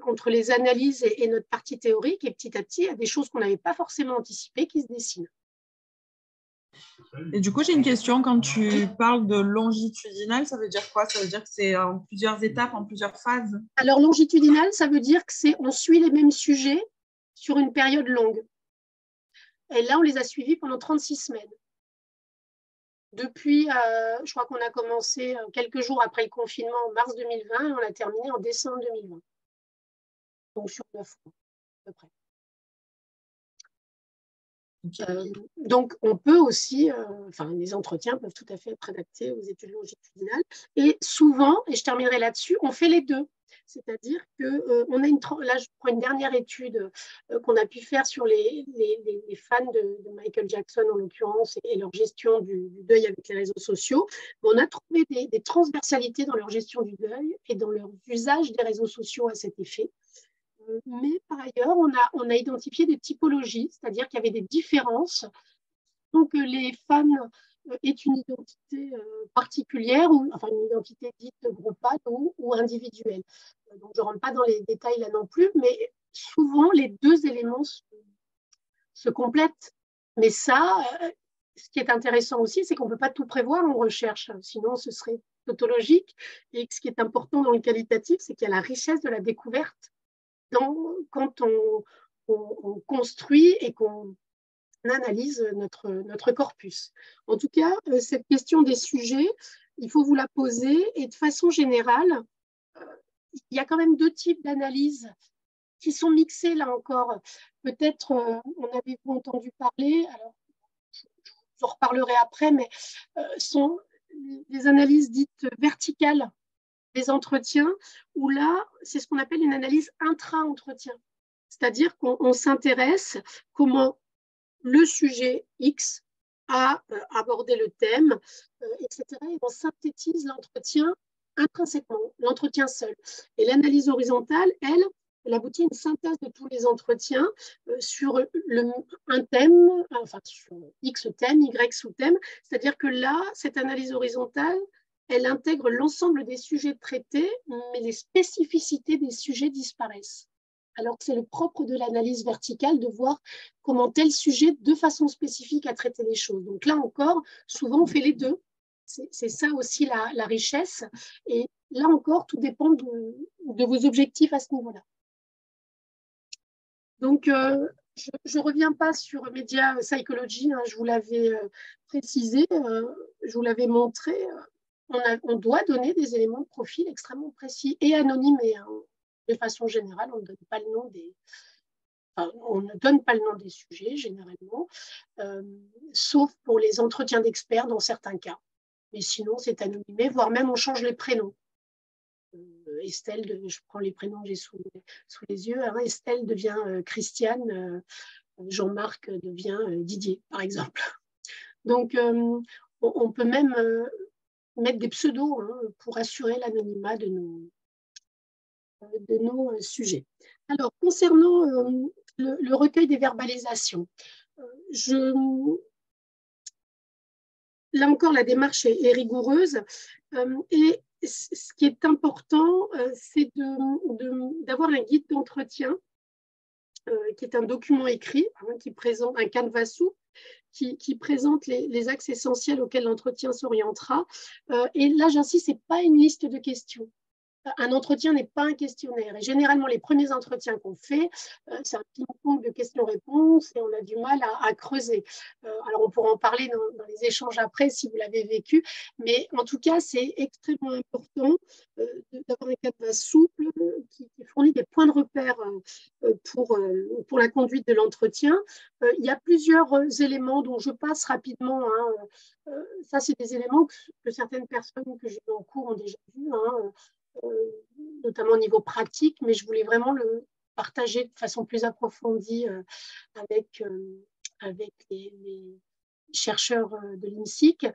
entre les analyses et notre partie théorique, et petit à petit, il y a des choses qu'on n'avait pas forcément anticipées qui se dessinent. Et du coup, j'ai une question. Quand tu parles de longitudinal, ça veut dire quoi? Ça veut dire que c'est en plusieurs étapes, en plusieurs phases? Alors, longitudinal, ça veut dire qu'on suit les mêmes sujets sur une période longue. Et là, on les a suivis pendant 36 semaines. Depuis, je crois qu'on a commencé quelques jours après le confinement en mars 2020 et on a terminé en décembre 2020. Donc, sur 9 mois, à peu près. Donc, on peut aussi, les entretiens peuvent tout à fait être adaptés aux études longitudinales. Et souvent, et je terminerai là-dessus, on fait les deux. C'est-à-dire qu'on a là, je prends une dernière étude qu'on a pu faire sur les fans de Michael Jackson, en l'occurrence, et leur gestion du deuil avec les réseaux sociaux. On a trouvé des transversalités dans leur gestion du deuil et dans leur usage des réseaux sociaux à cet effet. Mais par ailleurs, on a identifié des typologies, c'est-à-dire qu'il y avait des différences. Donc, les fans aient une identité particulière, enfin une identité dite groupale ou individuelle. Donc, je ne rentre pas dans les détails là non plus, mais souvent, les 2 éléments se complètent. Mais ça, ce qui est intéressant aussi, c'est qu'on ne peut pas tout prévoir en recherche, sinon ce serait tautologique. Et ce qui est important dans le qualitatif, c'est qu'il y a la richesse de la découverte quand on construit et qu'on analyse notre corpus. En tout cas, cette question des sujets, il faut vous la poser. Et de façon générale, il y a quand même deux types d'analyses qui sont mixées là encore. Peut-être, on avait entendu parler, alors je vous en reparlerai après, mais sont des analyses dites verticales des entretiens, où là, c'est ce qu'on appelle une analyse intra-entretien. C'est-à-dire qu'on s'intéresse comment le sujet X a abordé le thème, etc. Et on synthétise l'entretien intrinsèquement, l'entretien seul. Et l'analyse horizontale, elle aboutit à une synthèse de tous les entretiens sur un thème, enfin sur X thème, Y sous-thème. C'est-à-dire que là, cette analyse horizontale, elle intègre l'ensemble des sujets traités, mais les spécificités des sujets disparaissent. Alors que c'est le propre de l'analyse verticale de voir comment tel sujet, de façon spécifique, a traité les choses. Donc là encore, souvent, on fait les deux. C'est ça aussi la richesse. Et là encore, tout dépend de vos objectifs à ce niveau-là. Donc, je ne reviens pas sur Media Psychology, hein, je vous l'avais précisé, je vous l'avais montré. On doit donner des éléments de profil extrêmement précis et anonymés. Hein. De façon générale, on ne donne pas le nom on ne donne pas le nom des sujets généralement, sauf pour les entretiens d'experts dans certains cas. Mais sinon, c'est anonymé, voire même on change les prénoms. Estelle, je prends les prénoms que j'ai sous les yeux. Hein, Estelle devient Christiane, Jean-Marc devient Didier, par exemple. Donc, on peut même mettre des pseudos hein, pour assurer l'anonymat de nos sujets. Alors, concernant le recueil des verbalisations, là encore, la démarche est rigoureuse et ce qui est important, c'est d'avoir un guide d'entretien qui est un document écrit, hein, qui présente un canevas souple, qui présente les axes essentiels auxquels l'entretien s'orientera. Et là, j'insiste, ce n'est pas une liste de questions. Un entretien n'est pas un questionnaire. Et généralement, les premiers entretiens qu'on fait, c'est un ping-pong de questions-réponses et on a du mal à creuser. Alors, on pourra en parler dans les échanges après si vous l'avez vécu. Mais en tout cas, c'est extrêmement important d'avoir un canevas souple qui fournit des points de repère pour la conduite de l'entretien. Il y a plusieurs éléments dont je passe rapidement. Hein. Ça, c'est des éléments que certaines personnes que j'ai eu en cours ont déjà vus. Hein. Notamment au niveau pratique, mais je voulais vraiment le partager de façon plus approfondie avec les chercheurs de l'INSIC.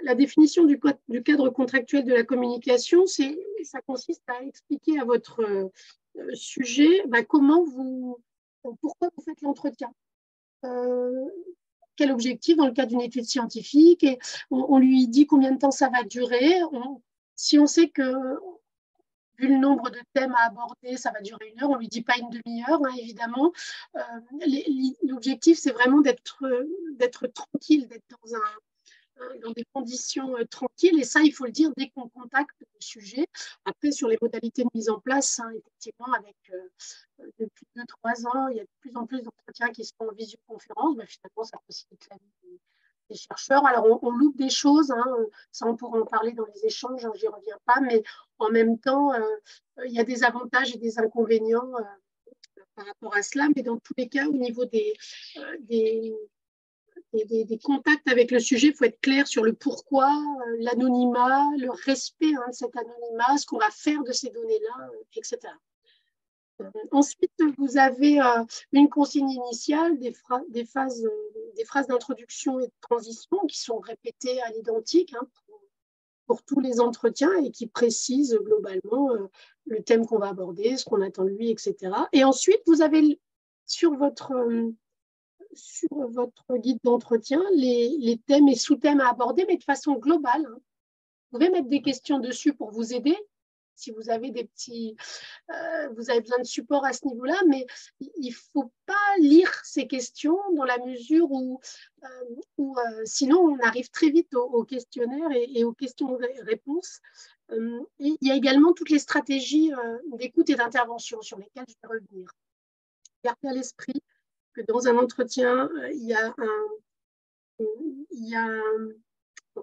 La définition du cadre contractuel de la communication, ça consiste à expliquer à votre sujet pourquoi vous faites l'entretien. Quel objectif dans le cadre d'une étude scientifique, et on lui dit combien de temps ça va durer. Si on sait que vu le nombre de thèmes à aborder, ça va durer 1 heure, on ne lui dit pas une demi-heure, hein, évidemment. L'objectif, c'est vraiment d'être tranquille, d'être dans des conditions tranquilles. Et ça, il faut le dire dès qu'on contacte le sujet. Après, sur les modalités de mise en place, hein, effectivement, depuis 2-3 ans, il y a de plus en plus d'entretiens qui sont en visioconférence. Ben, finalement, ça facilite la vie des chercheurs. Alors, on loupe des choses, hein, ça on pourra en parler dans les échanges, hein, j'y reviens pas, mais en même temps, il y a des avantages et des inconvénients par rapport à cela, mais dans tous les cas, au niveau des contacts avec le sujet, il faut être clair sur le pourquoi, l'anonymat, le respect hein, de cet anonymat, ce qu'on va faire de ces données-là, etc. Ensuite, vous avez une consigne initiale, des phrases d'introduction et de transition qui sont répétées à l'identique hein, pour tous les entretiens et qui précisent globalement le thème qu'on va aborder, ce qu'on attend de lui, etc. Et ensuite, vous avez sur votre guide d'entretien les thèmes et sous-thèmes à aborder, mais de façon globale. Hein. Vous pouvez mettre des questions dessus pour vous aider, si vous avez vous avez besoin de support à ce niveau-là, mais il ne faut pas lire ces questions dans la mesure où sinon on arrive très vite au questionnaire et aux questions-réponses. Il y a également toutes les stratégies d'écoute et d'intervention sur lesquelles je vais revenir. Gardez à l'esprit que dans un entretien,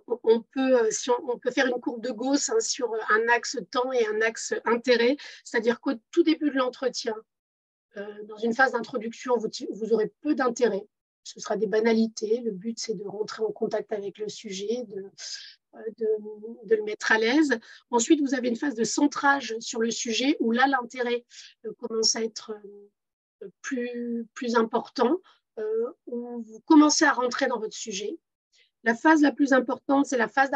on peut faire une courbe de Gauss sur un axe temps et un axe intérêt, c'est-à-dire qu'au tout début de l'entretien, dans une phase d'introduction, vous aurez peu d'intérêt. Ce sera des banalités. Le but, c'est de rentrer en contact avec le sujet, de le mettre à l'aise. Ensuite, vous avez une phase de centrage sur le sujet où là, l'intérêt commence à être plus important, où vous commencez à rentrer dans votre sujet. La phase la plus importante, c'est la phase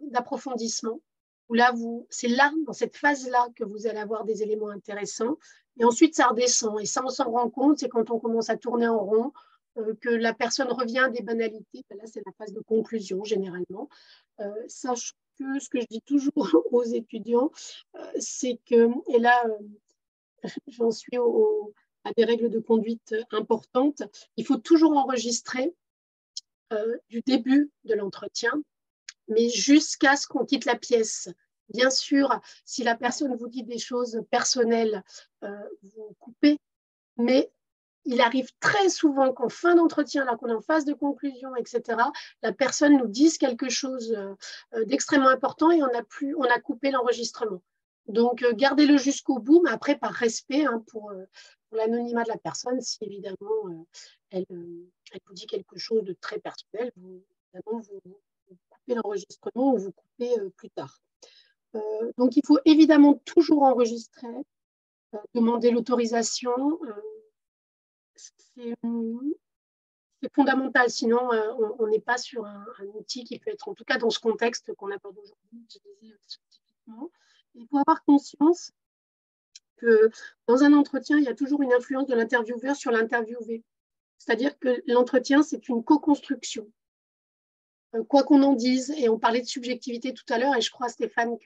d'approfondissement, où là, c'est là, dans cette phase-là, que vous allez avoir des éléments intéressants. Et ensuite, ça redescend. Et ça, on s'en rend compte, c'est quand on commence à tourner en rond, que la personne revient à des banalités. Là, c'est la phase de conclusion, généralement. Sache que ce que je dis toujours aux étudiants, c'est que, et là, j'en suis à des règles de conduite importantes, il faut toujours enregistrer du début de l'entretien, mais jusqu'à ce qu'on quitte la pièce. Bien sûr, si la personne vous dit des choses personnelles, vous coupez, mais il arrive très souvent qu'en fin d'entretien, là qu'on est en phase de conclusion, etc., la personne nous dise quelque chose d'extrêmement important et on a coupé l'enregistrement. Donc, gardez-le jusqu'au bout, mais après, par respect pour l'anonymat de la personne, si évidemment elle vous dit quelque chose de très personnel, vous coupez l'enregistrement ou vous coupez plus tard. Donc, il faut évidemment toujours enregistrer, demander l'autorisation. C'est fondamental, sinon on n'est pas sur un outil qui peut être, en tout cas dans ce contexte qu'on aborde aujourd'hui, utilisé scientifiquement. Il faut avoir conscience que dans un entretien, il y a toujours une influence de l'intervieweur sur l'interviewé. C'est-à-dire que l'entretien, c'est une co-construction. Quoi qu'on en dise, et on parlait de subjectivité tout à l'heure, et je crois, Stéphane,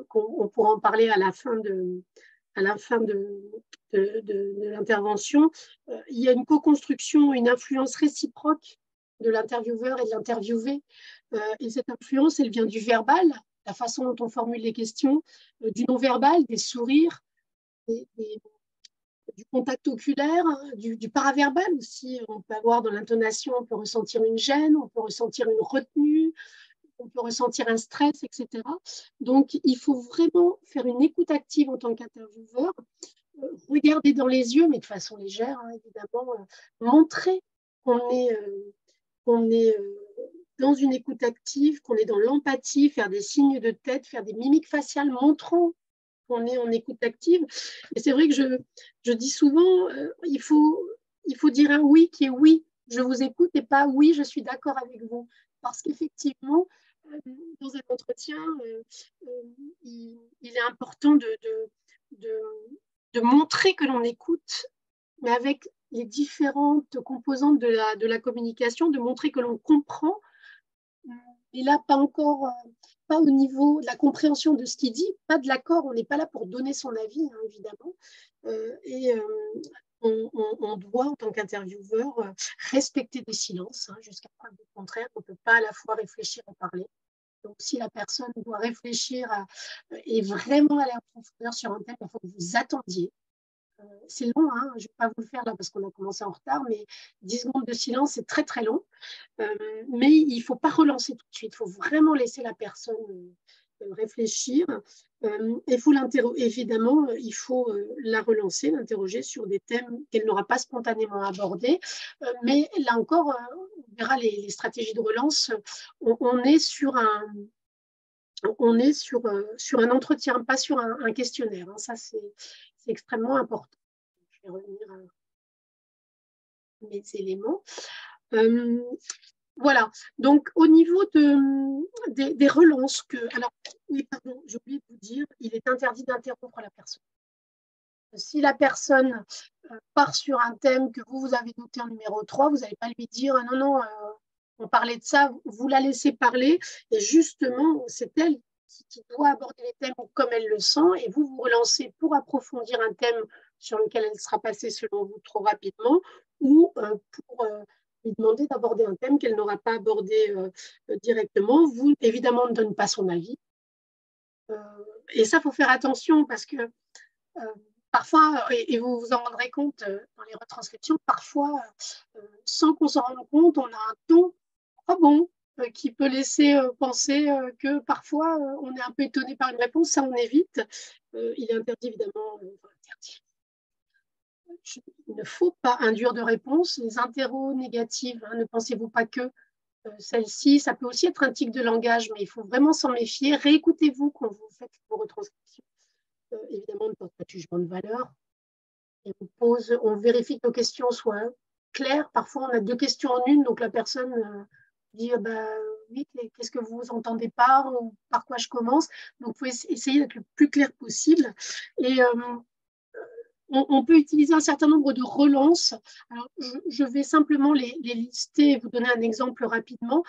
qu'on pourra en parler à la fin de l'intervention, il y a une co-construction, une influence réciproque de l'intervieweur et de l'interviewé. Et cette influence, elle vient du verbal, la façon dont on formule les questions, du non-verbal, des sourires, du contact oculaire, du paraverbal aussi. On peut avoir dans l'intonation, on peut ressentir une gêne, on peut ressentir une retenue, on peut ressentir un stress, etc. Donc, il faut vraiment faire une écoute active en tant qu'intervieweur, regarder dans les yeux, mais de façon légère, évidemment, montrer qu'on est dans une écoute active, qu'on est dans l'empathie, faire des signes de tête, faire des mimiques faciales, montrant qu'on est en écoute active. Et c'est vrai que je dis souvent, il faut dire un oui qui est oui, je vous écoute, et pas oui, je suis d'accord avec vous. Parce qu'effectivement, dans un entretien, il est important de montrer que l'on écoute, mais avec les différentes composantes de la communication, de montrer que l'on comprend, et là, pas au niveau de la compréhension de ce qu'il dit, pas de l'accord, on n'est pas là pour donner son avis, évidemment, on doit, en tant qu'intervieweur, respecter des silences, jusqu'à preuve du contraire. On ne peut pas à la fois réfléchir et parler. Donc, si la personne doit réfléchir et vraiment aller en profondeur sur un thème, il faut que vous attendiez. C'est long, je ne vais pas vous le faire là parce qu'on a commencé en retard, mais 10 secondes de silence, c'est très très long. Mais il ne faut pas relancer tout de suite, il faut vraiment laisser la personne réfléchir. Évidemment, il faut la relancer, l'interroger sur des thèmes qu'elle n'aura pas spontanément abordés. Mais là encore, on verra les stratégies de relance. On est sur un entretien, pas sur un questionnaire. Ça, c'est extrêmement important. Je vais revenir à mes éléments. Voilà. Donc, au niveau des relances, alors, oui, pardon, j'ai oublié de vous dire, il est interdit d'interrompre la personne. Si la personne part sur un thème que vous avez noté en numéro 3, vous n'allez pas lui dire « Non, on parlait de ça », vous la laissez parler et justement, c'est elle qui doit aborder les thèmes comme elle le sent, et vous vous relancez pour approfondir un thème sur lequel elle sera passée selon vous trop rapidement, ou pour lui demander d'aborder un thème qu'elle n'aura pas abordé directement. Vous, évidemment, ne donnez pas son avis. Et ça, il faut faire attention parce que parfois, et vous vous en rendrez compte dans les retranscriptions, parfois, sans qu'on s'en rende compte, on a un ton pas bon qui peut laisser penser que parfois on est un peu étonné par une réponse. Ça, on évite. Il est interdit, évidemment, il ne faut pas induire de réponse. Les interros négatives, hein, ne pensez-vous pas que celle-ci, ça peut aussi être un tic de langage, mais il faut vraiment s'en méfier. Réécoutez-vous quand vous faites vos retranscriptions. Évidemment, on ne porte pas de jugement de valeur. Et on vérifie que nos questions soient claires. Parfois, on a deux questions en une, donc la personne dit oui, qu'est-ce que vous entendez par, ou par quoi je commence. Donc, il faut essayer d'être le plus clair possible. Et on peut utiliser un certain nombre de relances. Alors, je vais simplement les lister et vous donner un exemple rapidement.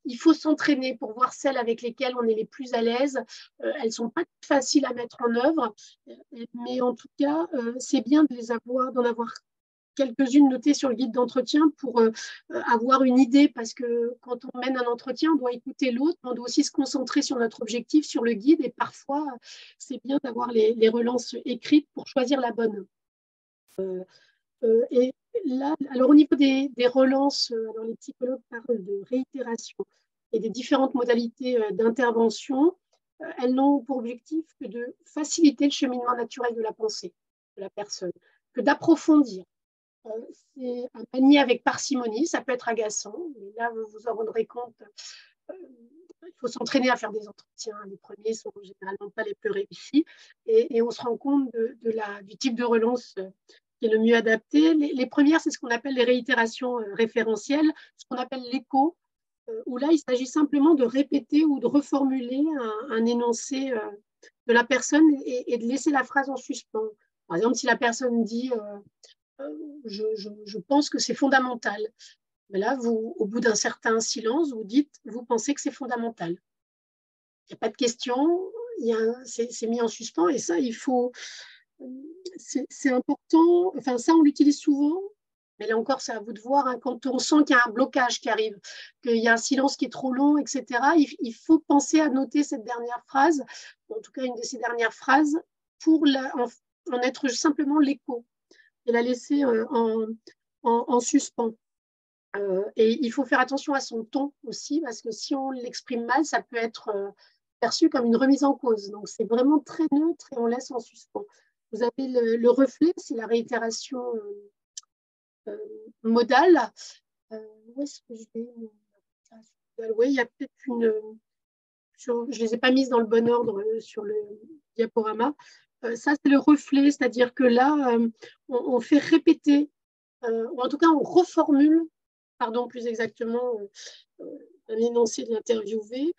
Il faut s'entraîner pour voir celles avec lesquelles on est les plus à l'aise. Elles ne sont pas faciles à mettre en œuvre, mais en tout cas, c'est bien de les avoir, d'en avoir quelques-unes notées sur le guide d'entretien pour avoir une idée, parce que quand on mène un entretien, on doit écouter l'autre, on doit aussi se concentrer sur notre objectif, sur le guide, et parfois, c'est bien d'avoir les relances écrites pour choisir la bonne. Et là, alors au niveau des relances, alors les psychologues parlent de réitération et des différentes modalités d'intervention. Elles n'ont pour objectif que de faciliter le cheminement naturel de la pensée de la personne, que d'approfondir. C'est un panier avec parcimonie, ça peut être agaçant, mais là, vous vous en rendrez compte. Il faut s'entraîner à faire des entretiens. Les premiers sont généralement pas les plus réussis. Et on se rend compte du type de relance qui est le mieux adapté. Les premières, c'est ce qu'on appelle les réitérations référentielles, ce qu'on appelle l'écho, où là, il s'agit simplement de répéter ou de reformuler un énoncé de la personne et de laisser la phrase en suspens. Par exemple, si la personne dit je pense que c'est fondamental. Mais là, vous, au bout d'un certain silence, vous dites, vous pensez que c'est fondamental. Il n'y a pas de question, c'est mis en suspens, et ça, il faut, c'est important, enfin ça, on l'utilise souvent, mais là encore, c'est à vous de voir, hein, quand on sent qu'il y a un blocage qui arrive, qu'il y a un silence qui est trop long, etc., il faut penser à noter cette dernière phrase, en tout cas une de ces dernières phrases, pour en être simplement l'écho et la laisser en suspens. Et il faut faire attention à son ton aussi, parce que si on l'exprime mal, ça peut être perçu comme une remise en cause. Donc, c'est vraiment très neutre et on laisse en suspens. Vous avez le reflet, c'est la réitération modale. Où est-ce que je vais Oui, il y a peut-être une... je ne les ai pas mises dans le bon ordre sur le diaporama. Ça, c'est le reflet, c'est-à-dire que là, on fait répéter, ou en tout cas, on reformule, pardon, plus exactement, un énoncé de l'interviewé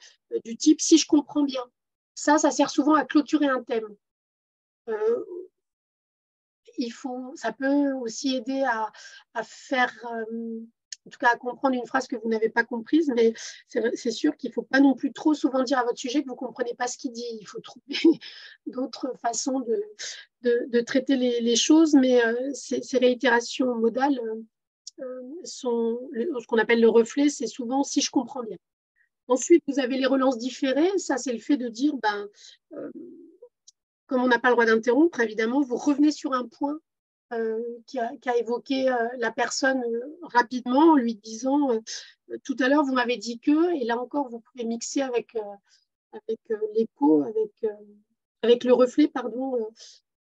du type « si je comprends bien ». Ça sert souvent à clôturer un thème. Ça peut aussi aider à faire, en tout cas à comprendre une phrase que vous n'avez pas comprise, mais c'est sûr qu'il ne faut pas non plus trop souvent dire à votre sujet que vous ne comprenez pas ce qu'il dit. Il faut trouver d'autres façons de traiter les choses, mais ces réitérations modales sont ce qu'on appelle le reflet, c'est souvent « si je comprends bien ». Ensuite, vous avez les relances différées. Ça, c'est le fait de dire, comme on n'a pas le droit d'interrompre, évidemment, vous revenez sur un point qu'a évoqué la personne rapidement en lui disant tout à l'heure, vous m'avez dit que, et là encore, vous pouvez mixer avec l'écho, avec le reflet, pardon,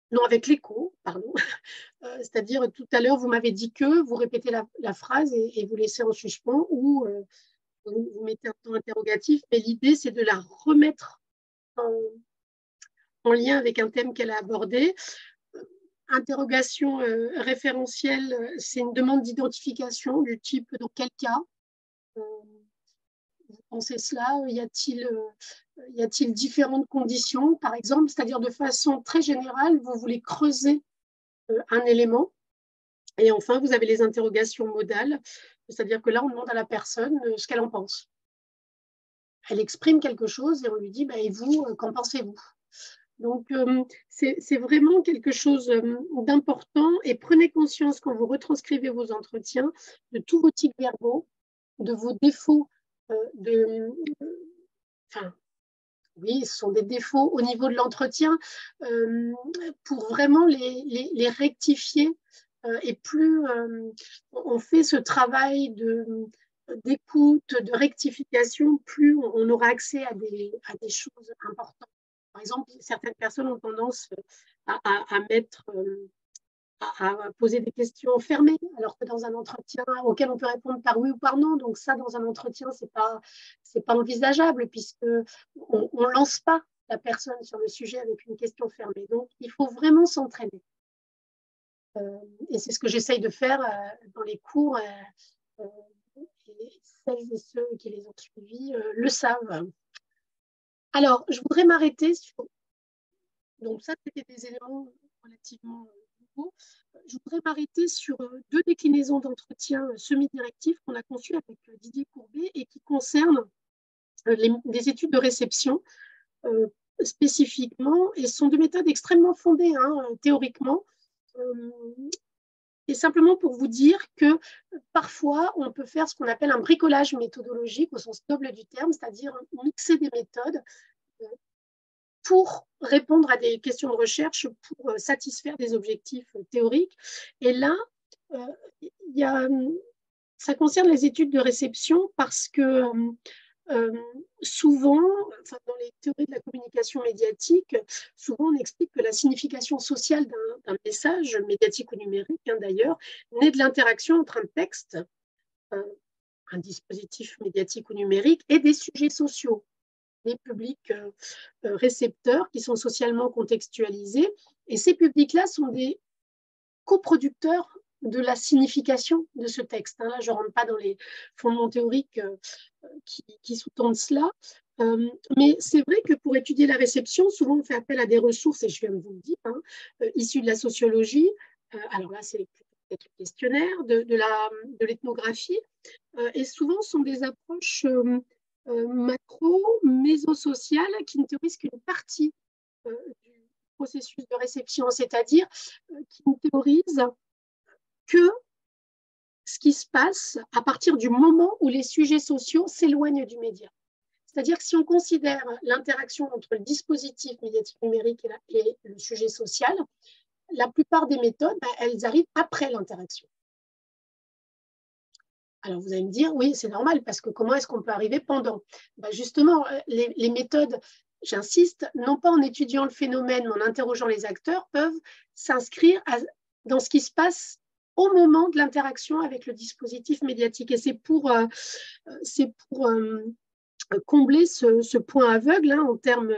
non, avec l'écho, pardon. C'est-à-dire, tout à l'heure, vous m'avez dit que, vous répétez la phrase et vous laissez en suspens, ou vous mettez un temps interrogatif, mais l'idée, c'est de la remettre en lien avec un thème qu'elle a abordé. Interrogation référentielle, c'est une demande d'identification du type « dans quel cas vous pensez cela ? Y a-t-il différentes conditions ?» par exemple, c'est-à-dire de façon très générale, vous voulez creuser un élément. Et enfin, vous avez les interrogations modales, c'est-à-dire que là, on demande à la personne ce qu'elle en pense. elle exprime quelque chose et on lui dit bah, « et vous, qu'en pensez-vous » Donc, c'est vraiment quelque chose d'important et prenez conscience quand vous retranscrivez vos entretiens de tous vos tics verbaux, de vos défauts enfin, oui, ce sont des défauts au niveau de l'entretien pour vraiment les rectifier. Et plus on fait ce travail d'écoute, de rectification, plus on aura accès à des choses importantes. Par exemple, certaines personnes ont tendance à mettre à poser des questions fermées, alors que dans un entretien auquel on peut répondre par oui ou par non, donc ça, dans un entretien, c'est pas envisageable, puisqu'on ne lance pas la personne sur le sujet avec une question fermée. Donc, il faut vraiment s'entraîner. Et c'est ce que j'essaye de faire dans les cours. Et celles et ceux qui les ont suivis le savent. Alors, je voudrais m'arrêter sur... Donc ça, c'était des éléments relativement nouveaux. Je voudrais m'arrêter sur deux déclinaisons d'entretien semi-directifs qu'on a conçues avec Didier Courbet et qui concernent des études de réception spécifiquement, et sont deux méthodes extrêmement fondées théoriquement. Et simplement pour vous dire que parfois, on peut faire ce qu'on appelle un bricolage méthodologique au sens noble du terme, c'est-à-dire mixer des méthodes pour répondre à des questions de recherche, pour satisfaire des objectifs théoriques. Et là, ça concerne les études de réception parce que souvent, dans les théories de la communication médiatique, souvent on explique que la signification sociale d'un message, médiatique ou numérique d'ailleurs, naît de l'interaction entre un texte, un dispositif médiatique ou numérique, et des sujets sociaux, des publics récepteurs qui sont socialement contextualisés. Et ces publics-là sont des coproducteurs de la signification de ce texte. Là, je ne rentre pas dans les fondements théoriques qui sous-tendent cela. Mais c'est vrai que pour étudier la réception, souvent on fait appel à des ressources, et je viens de vous le dire, issues de la sociologie. Alors là, c'est peut-être le questionnaire, de l'ethnographie. Et souvent, ce sont des approches macro, mésosociales, qui ne théorisent qu'une partie du processus de réception, c'est-à-dire qui ne théorisent que ce qui se passe à partir du moment où les sujets sociaux s'éloignent du média. C'est-à-dire que si on considère l'interaction entre le dispositif médiatique numérique et le sujet social, la plupart des méthodes, elles arrivent après l'interaction. Alors vous allez me dire, oui, c'est normal, parce que comment est-ce qu'on peut arriver pendant? Justement, les méthodes, j'insiste, non pas en étudiant le phénomène, mais en interrogeant les acteurs, peuvent s'inscrire dans ce qui se passe au moment de l'interaction avec le dispositif médiatique. Et c'est pour combler ce point aveugle en termes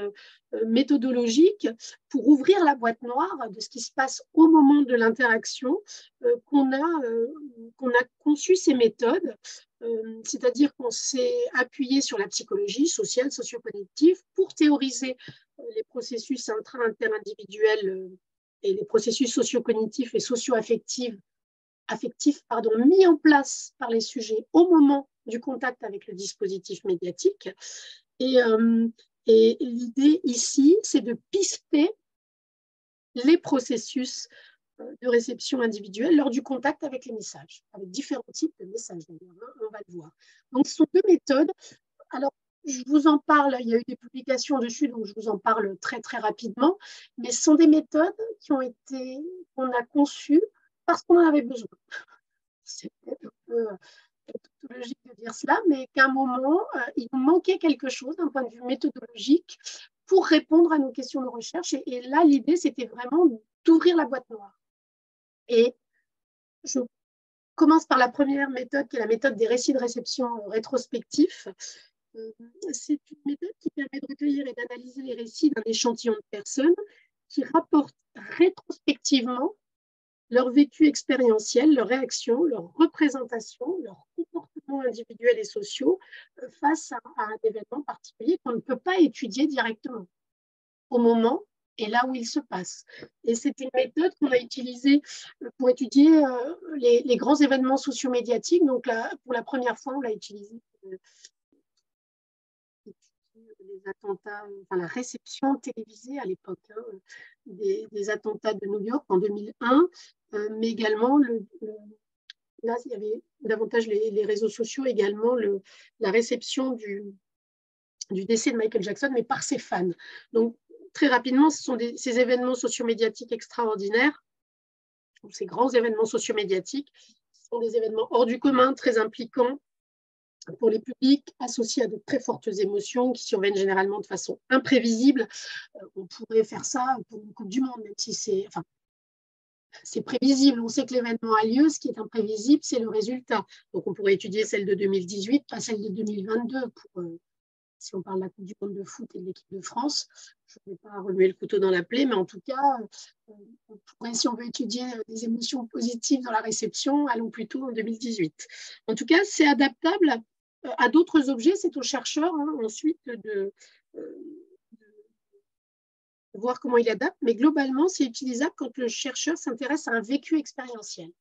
méthodologiques, pour ouvrir la boîte noire de ce qui se passe au moment de l'interaction, qu'on a conçu ces méthodes, c'est-à-dire qu'on s'est appuyé sur la psychologie sociale, socio-cognitive, pour théoriser les processus interindividuels et les processus socio-cognitifs et socio-affectifs mis en place par les sujets au moment du contact avec le dispositif médiatique. Et l'idée ici, c'est de pister les processus de réception individuelle lors du contact avec les messages, avec différents types de messages d'ailleurs, on va le voir. Donc ce sont deux méthodes. Alors, je vous en parle, il y a eu des publications dessus, donc je vous en parle très très rapidement, mais ce sont des méthodes qu'on a conçues parce qu'on en avait besoin. C'est peut-être un peu tautologique de dire cela, mais qu'à un moment, il nous manquait quelque chose d'un point de vue méthodologique pour répondre à nos questions de recherche. Et là, l'idée, c'était vraiment d'ouvrir la boîte noire. Et je commence par la première méthode, qui est la méthode des récits de réception rétrospectifs. C'est une méthode qui permet de recueillir et d'analyser les récits d'un échantillon de personnes qui rapportent rétrospectivement leur vécu expérientiel, leurs réactions, leurs représentations, leurs comportements individuels et sociaux face à un événement particulier qu'on ne peut pas étudier directement au moment et là où il se passe. Et c'est une méthode qu'on a utilisée pour étudier les grands événements sociomédiatiques. Donc là, pour la première fois, on l'a utilisée les attentats, enfin la réception télévisée à l'époque, hein, des attentats de New York en 2001, mais également là, il y avait davantage les réseaux sociaux, également la réception du décès de Michael Jackson, mais par ses fans. Donc, très rapidement, ce sont ces événements sociomédiatiques extraordinaires, ces grands événements sociomédiatiques, ce sont des événements hors du commun, très impliquants pour les publics, associés à de très fortes émotions qui surviennent généralement de façon imprévisible. On pourrait faire ça pour une Coupe du Monde, même si c'est prévisible. On sait que l'événement a lieu. Ce qui est imprévisible, c'est le résultat. Donc, on pourrait étudier celle de 2018, pas celle de 2022, si on parle de la Coupe du Monde de foot et de l'équipe de France. Je ne vais pas remuer le couteau dans la plaie, mais en tout cas, on pourrait, si on veut étudier des émotions positives dans la réception, allons plutôt en 2018. En tout cas, c'est adaptable à d'autres objets. C'est aux chercheurs ensuite de voir comment il adapte, mais globalement, c'est utilisable quand le chercheur s'intéresse à un vécu expérientiel.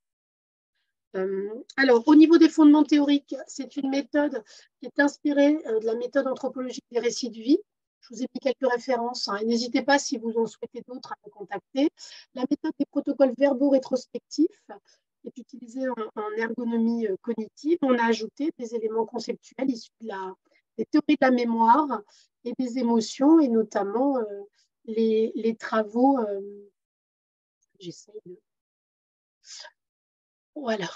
Alors, au niveau des fondements théoriques, c'est une méthode qui est inspirée de la méthode anthropologique des récits de vie. Je vous ai mis quelques références, et n'hésitez pas, si vous en souhaitez d'autres, à me contacter. La méthode des protocoles verbaux rétrospectifs est utilisée en ergonomie cognitive. On a ajouté des éléments conceptuels issus des théories de la mémoire et des émotions, et notamment les travaux. J'essaye de... Voilà,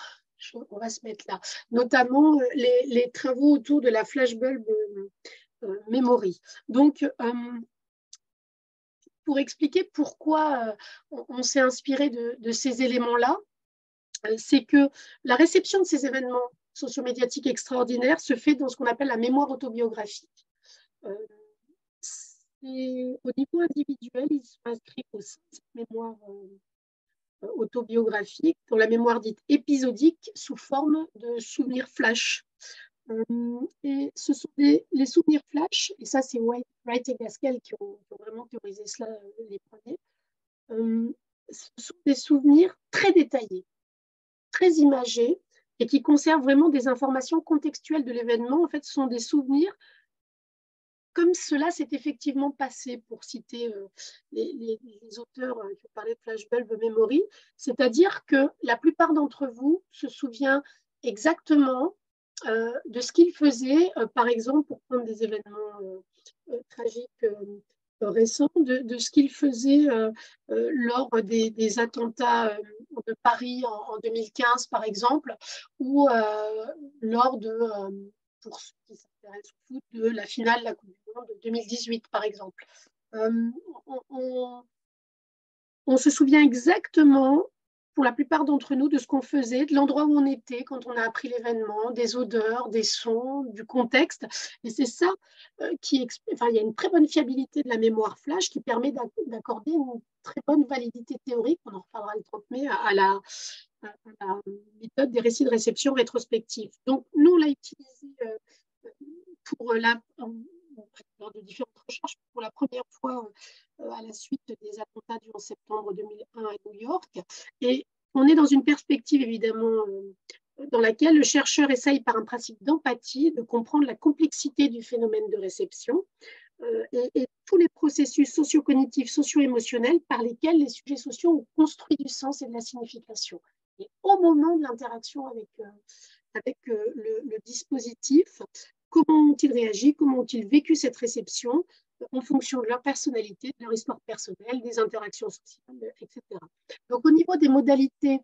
on va se mettre là. Notamment les travaux autour de la flashbulb memory. Donc, pour expliquer pourquoi on s'est inspiré de ces éléments-là, c'est que la réception de ces événements sociomédiatiques extraordinaires se fait dans ce qu'on appelle la mémoire autobiographique. Au niveau individuel, ils sont inscrits au sein de cette mémoire autobiographique, dans la mémoire dite épisodique, sous forme de souvenirs flash. Et ce sont les souvenirs flash, et ça c'est Wright et Gaskell qui ont vraiment théorisé cela les premiers. Ce sont des souvenirs très détaillés, très imagés, et qui conservent vraiment des informations contextuelles de l'événement. En fait, ce sont des souvenirs comme cela s'est effectivement passé, pour citer les auteurs qui ont parlé de flashbulb memory, c'est-à-dire que la plupart d'entre vous se souvient exactement de ce qu'il faisait, par exemple, pour prendre des événements tragiques récents, de ce qu'il faisait lors des attentats de Paris en 2015, par exemple, ou lors pour ceux qui s'intéressent au foot, de la finale de la Coupe du Monde de 2018, par exemple. On se souvient exactement, pour la plupart d'entre nous, de ce qu'on faisait, de l'endroit où on était quand on a appris l'événement, des odeurs, des sons, du contexte. Et c'est ça il y a une très bonne fiabilité de la mémoire flash qui permet d'accorder une très bonne validité théorique, on en reparlera le 30 mai, à la méthode des récits de réception rétrospective. Donc, nous, on l'a utilisé lors de différentes recherches pour la première fois à la suite des attentats du 11 septembre 2001 à New York. Et on est dans une perspective, évidemment, dans laquelle le chercheur essaye, par un principe d'empathie, de comprendre la complexité du phénomène de réception et tous les processus socio-cognitifs, socio-émotionnels par lesquels les sujets sociaux ont construit du sens et de la signification. Et au moment de l'interaction avec le dispositif, comment ont-ils réagi, comment ont-ils vécu cette réception en fonction de leur personnalité, de leur histoire personnelle, des interactions sociales, etc. Donc, au niveau des modalités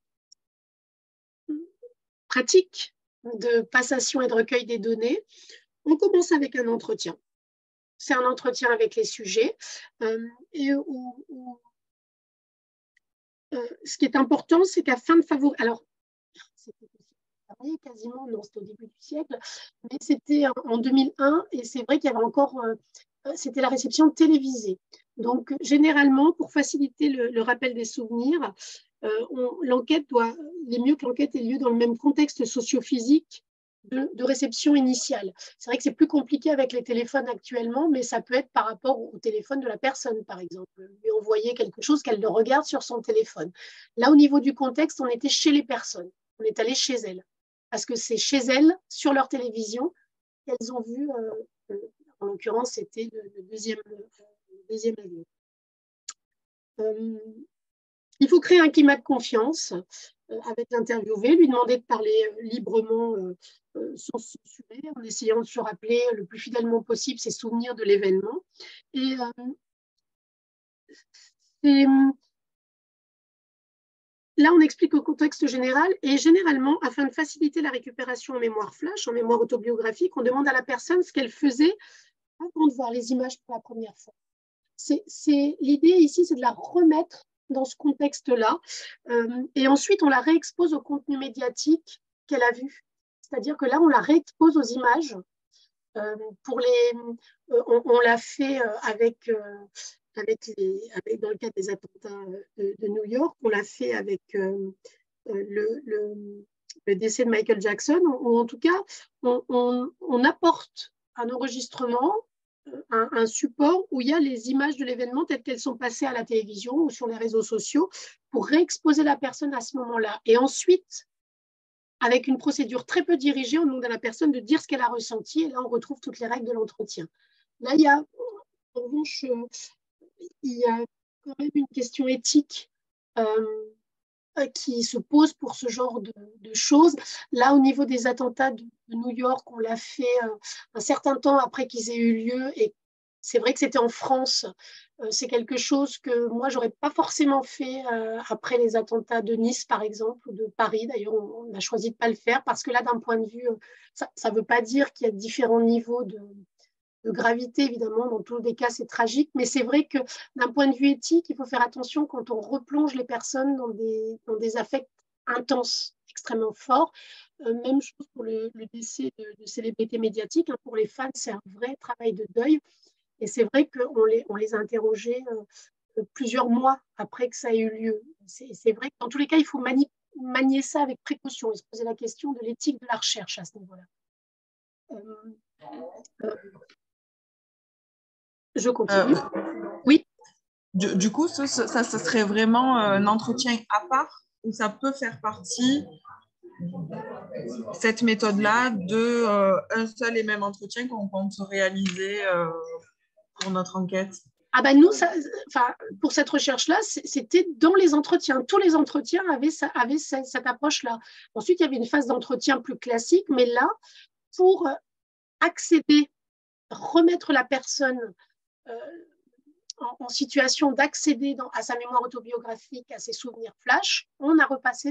pratiques de passation et de recueil des données, on commence avec un entretien. C'est un entretien avec les sujets et ce qui est important, c'est qu'à fin de favoriser... Alors, c'était quasiment, non, c'était au début du siècle, mais c'était en 2001 et c'est vrai qu'il y avait encore, c'était la réception télévisée. Donc, généralement, pour faciliter le rappel des souvenirs, il est mieux que l'enquête ait lieu dans le même contexte socio-physique de réception initiale. C'est vrai que c'est plus compliqué avec les téléphones actuellement, mais ça peut être par rapport au téléphone de la personne, par exemple. Lui envoyer quelque chose qu'elle le regarde sur son téléphone. Là, au niveau du contexte, on était chez les personnes. On est allé chez elles. Parce que c'est chez elles, sur leur télévision, qu'elles ont vu En l'occurrence, c'était le deuxième avion. Il faut créer un climat de confiance avec l'interviewé, lui demander de parler librement sans se censurer, en essayant de se rappeler le plus fidèlement possible ses souvenirs de l'événement. Et là, on explique le contexte général et généralement, afin de faciliter la récupération en mémoire flash, en mémoire autobiographique, on demande à la personne ce qu'elle faisait avant de voir les images pour la première fois. L'idée ici, c'est de la remettre dans ce contexte-là. Et ensuite, on la réexpose au contenu médiatique qu'elle a vu. C'est-à-dire que là, on la réexpose aux images. On l'a fait dans le cadre des attentats de New York, on l'a fait avec le décès de Michael Jackson, ou en tout cas, on apporte un enregistrement, un support où il y a les images de l'événement telles qu'elles sont passées à la télévision ou sur les réseaux sociaux pour réexposer la personne à ce moment-là. Et ensuite, avec une procédure très peu dirigée, on demande à la personne de dire ce qu'elle a ressenti et là, on retrouve toutes les règles de l'entretien. Là, il y a, en revanche, il y a quand même une question éthique qui se pose pour ce genre de choses. Là, au niveau des attentats de New York, on l'a fait un certain temps après qu'ils aient eu lieu et c'est vrai que c'était en France. C'est quelque chose que moi, j'aurais pas forcément fait après les attentats de Nice, par exemple, ou de Paris. D'ailleurs, on a choisi de pas le faire parce que là, d'un point de vue, ça veut pas dire qu'il y a différents niveaux de gravité, évidemment. Dans tous les cas, c'est tragique. Mais c'est vrai que d'un point de vue éthique, il faut faire attention quand on replonge les personnes dans des affects intenses, extrêmement forts. Même chose pour le décès de célébrités médiatiques. Hein. Pour les fans, c'est un vrai travail de deuil. Et c'est vrai qu'on les a interrogés plusieurs mois après que ça ait eu lieu. C'est vrai que dans tous les cas, il faut manier ça avec précaution et se poser la question de l'éthique de la recherche à ce niveau-là. Je continue. Oui. Du coup, ça serait vraiment un entretien à part ou ça peut faire partie, cette méthode-là, de un seul et même entretien qu'on compte réaliser pour notre enquête? Ah ben nous, pour cette recherche-là, c'était dans les entretiens. Tous les entretiens avaient cette approche-là. Ensuite, il y avait une phase d'entretien plus classique, mais là, pour accéder, remettre la personne en situation d'accéder à sa mémoire autobiographique, à ses souvenirs flash, on a repassé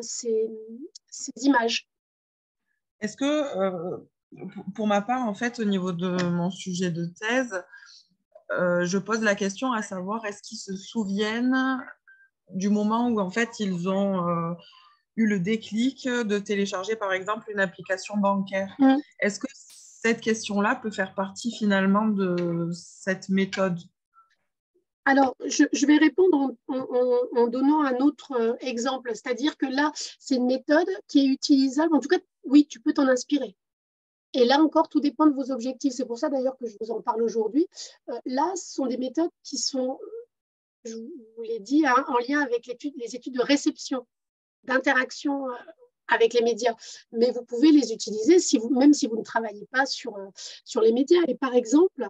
ces images. Est-ce que, pour ma part, en fait, au niveau de mon sujet de thèse, je pose la question à savoir, est-ce qu'ils se souviennent du moment où, en fait, ils ont eu le déclic de télécharger, par exemple, une application bancaire? Est-ce que cette question-là peut faire partie, finalement, de cette méthode? Alors, je vais répondre en donnant un autre exemple, c'est-à-dire que là, c'est une méthode qui est utilisable. En tout cas, oui, tu peux t'en inspirer. Et là encore, tout dépend de vos objectifs. C'est pour ça d'ailleurs que je vous en parle aujourd'hui. Là, ce sont des méthodes qui sont, je vous l'ai dit, hein, en lien avec les études de réception, d'interaction avec les médias. Mais vous pouvez les utiliser même si vous ne travaillez pas sur les médias. Et par exemple,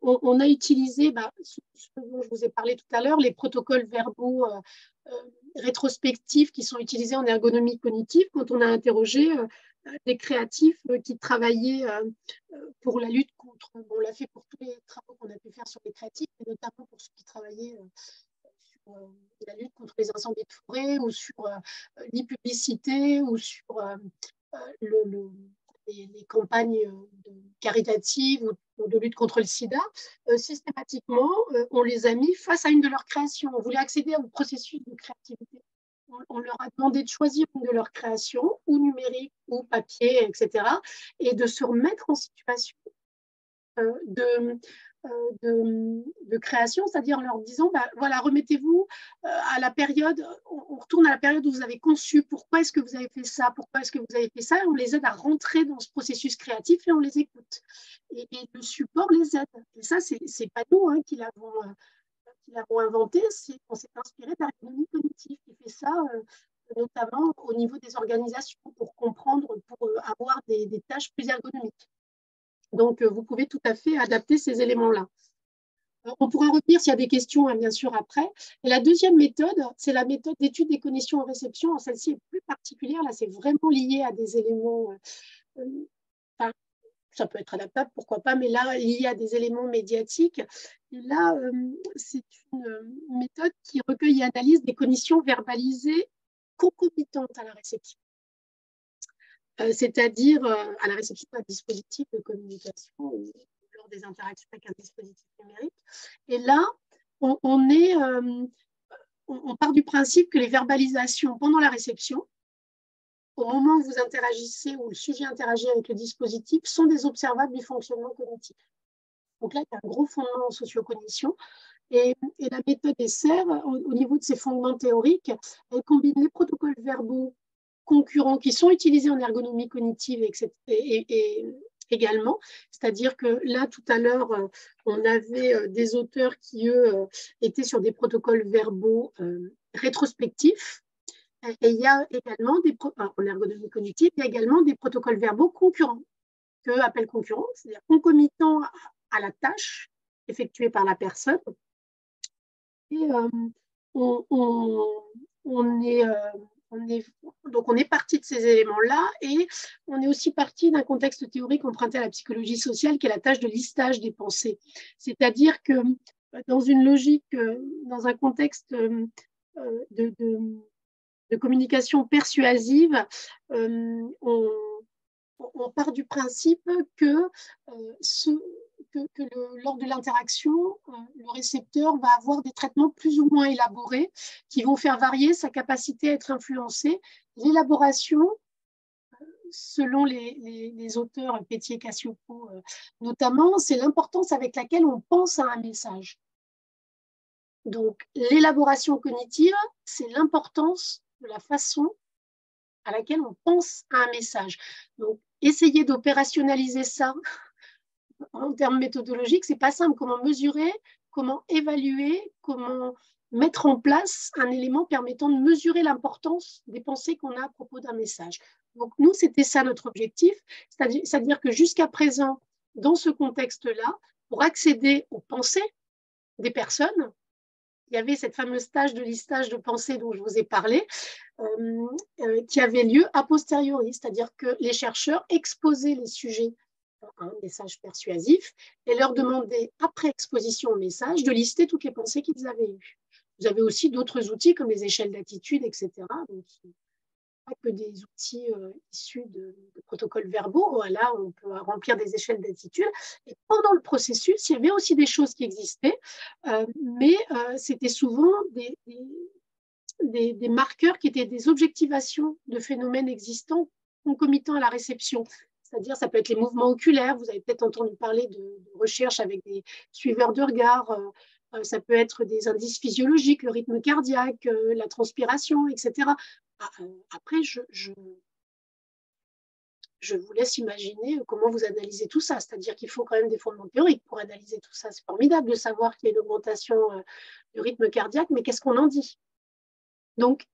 on a utilisé, ce dont je vous ai parlé tout à l'heure, les protocoles verbaux rétrospectifs qui sont utilisés en ergonomie cognitive quand on a interrogé des créatifs qui travaillaient pour la lutte contre, on l'a fait pour tous les travaux qu'on a pu faire sur les créatifs, et notamment pour ceux qui travaillaient sur la lutte contre les incendies de forêt ou sur l'e-publicité ou sur les campagnes caritatives ou de lutte contre le sida, systématiquement, on les a mis face à une de leurs créations. On voulait accéder au processus de créativité. On leur a demandé de choisir une de leurs créations, ou numérique, ou papier, etc., et de se remettre en situation de création, c'est-à-dire en leur disant, voilà, remettez-vous à la période, on retourne à la période où vous avez conçu, pourquoi est-ce que vous avez fait ça, pourquoi est-ce que vous avez fait ça, et on les aide à rentrer dans ce processus créatif et on les écoute. Et le support les aide. Et ça, c'est pas nous qui l'avons inventé, on s'est inspiré de l'ergonomie cognitive qui fait ça, notamment au niveau des organisations, pour comprendre, pour avoir des tâches plus ergonomiques. Donc, vous pouvez tout à fait adapter ces éléments-là. On pourra revenir s'il y a des questions, hein, bien sûr, après. Et la deuxième méthode, c'est la méthode d'étude des conditions en réception. Celle-ci est plus particulière. Là, c'est vraiment lié à des éléments, enfin, ça peut être adaptable, pourquoi pas, mais là, lié à des éléments médiatiques. Et là, c'est une méthode qui recueille et analyse des conditions verbalisées concomitantes à la réception. C'est-à-dire à la réception d'un dispositif de communication ou lors des interactions avec un dispositif numérique. Et là, on part du principe que les verbalisations pendant la réception, au moment où vous interagissez, où le sujet interagit avec le dispositif, sont des observables du fonctionnement cognitif. Donc là, il y a un gros fondement en sociocognition. Et la méthode ESSER, au niveau de ses fondements théoriques, elle combine les protocoles verbaux concurrents qui sont utilisés en ergonomie cognitive et également. C'est-à-dire que là, tout à l'heure, on avait des auteurs qui, eux, étaient sur des protocoles verbaux rétrospectifs. Et il y a également, en ergonomie cognitive, il y a également des protocoles verbaux concurrents, qu'eux appellent concurrents, c'est-à-dire concomitants à la tâche effectuée par la personne. Et donc on est parti de ces éléments-là et on est aussi parti d'un contexte théorique emprunté à la psychologie sociale qui est la tâche de listage des pensées. C'est-à-dire que dans une logique, dans un contexte de communication persuasive, on part du principe que, lors de l'interaction, le récepteur va avoir des traitements plus ou moins élaborés qui vont faire varier sa capacité à être influencé. L'élaboration, selon les auteurs Pétier et Cacioppo notamment, c'est l'importance avec laquelle on pense à un message. Donc, l'élaboration cognitive, c'est l'importance de la façon à laquelle on pense à un message. Donc, essayer d'opérationnaliser ça en termes méthodologiques, c'est pas simple. Comment mesurer, comment évaluer, comment mettre en place un élément permettant de mesurer l'importance des pensées qu'on a à propos d'un message. Donc, nous, c'était ça notre objectif, c'est-à-dire que jusqu'à présent, dans ce contexte-là, pour accéder aux pensées des personnes, il y avait cette fameuse tâche de listage de pensées dont je vous ai parlé, qui avait lieu a posteriori, c'est-à-dire que les chercheurs exposaient les sujets à un message persuasif et leur demandaient, après exposition au message, de lister toutes les pensées qu'ils avaient eues. Vous avez aussi d'autres outils comme les échelles d'attitude, etc. Donc, pas que des outils issus de protocoles verbaux. Voilà, on peut remplir des échelles d'attitude. Et pendant le processus, il y avait aussi des choses qui existaient, mais c'était souvent des marqueurs qui étaient des objectivations de phénomènes existants concomitants à la réception. C'est-à-dire, ça peut être les mouvements oculaires. Vous avez peut-être entendu parler de recherches avec des suiveurs de regard. Ça peut être des indices physiologiques, le rythme cardiaque, la transpiration, etc. Après, je vous laisse imaginer comment vous analysez tout ça. C'est-à-dire qu'il faut quand même des fondements théoriques pour analyser tout ça. C'est formidable de savoir qu'il y a une augmentation du rythme cardiaque, mais qu'est-ce qu'on en dit? Donc,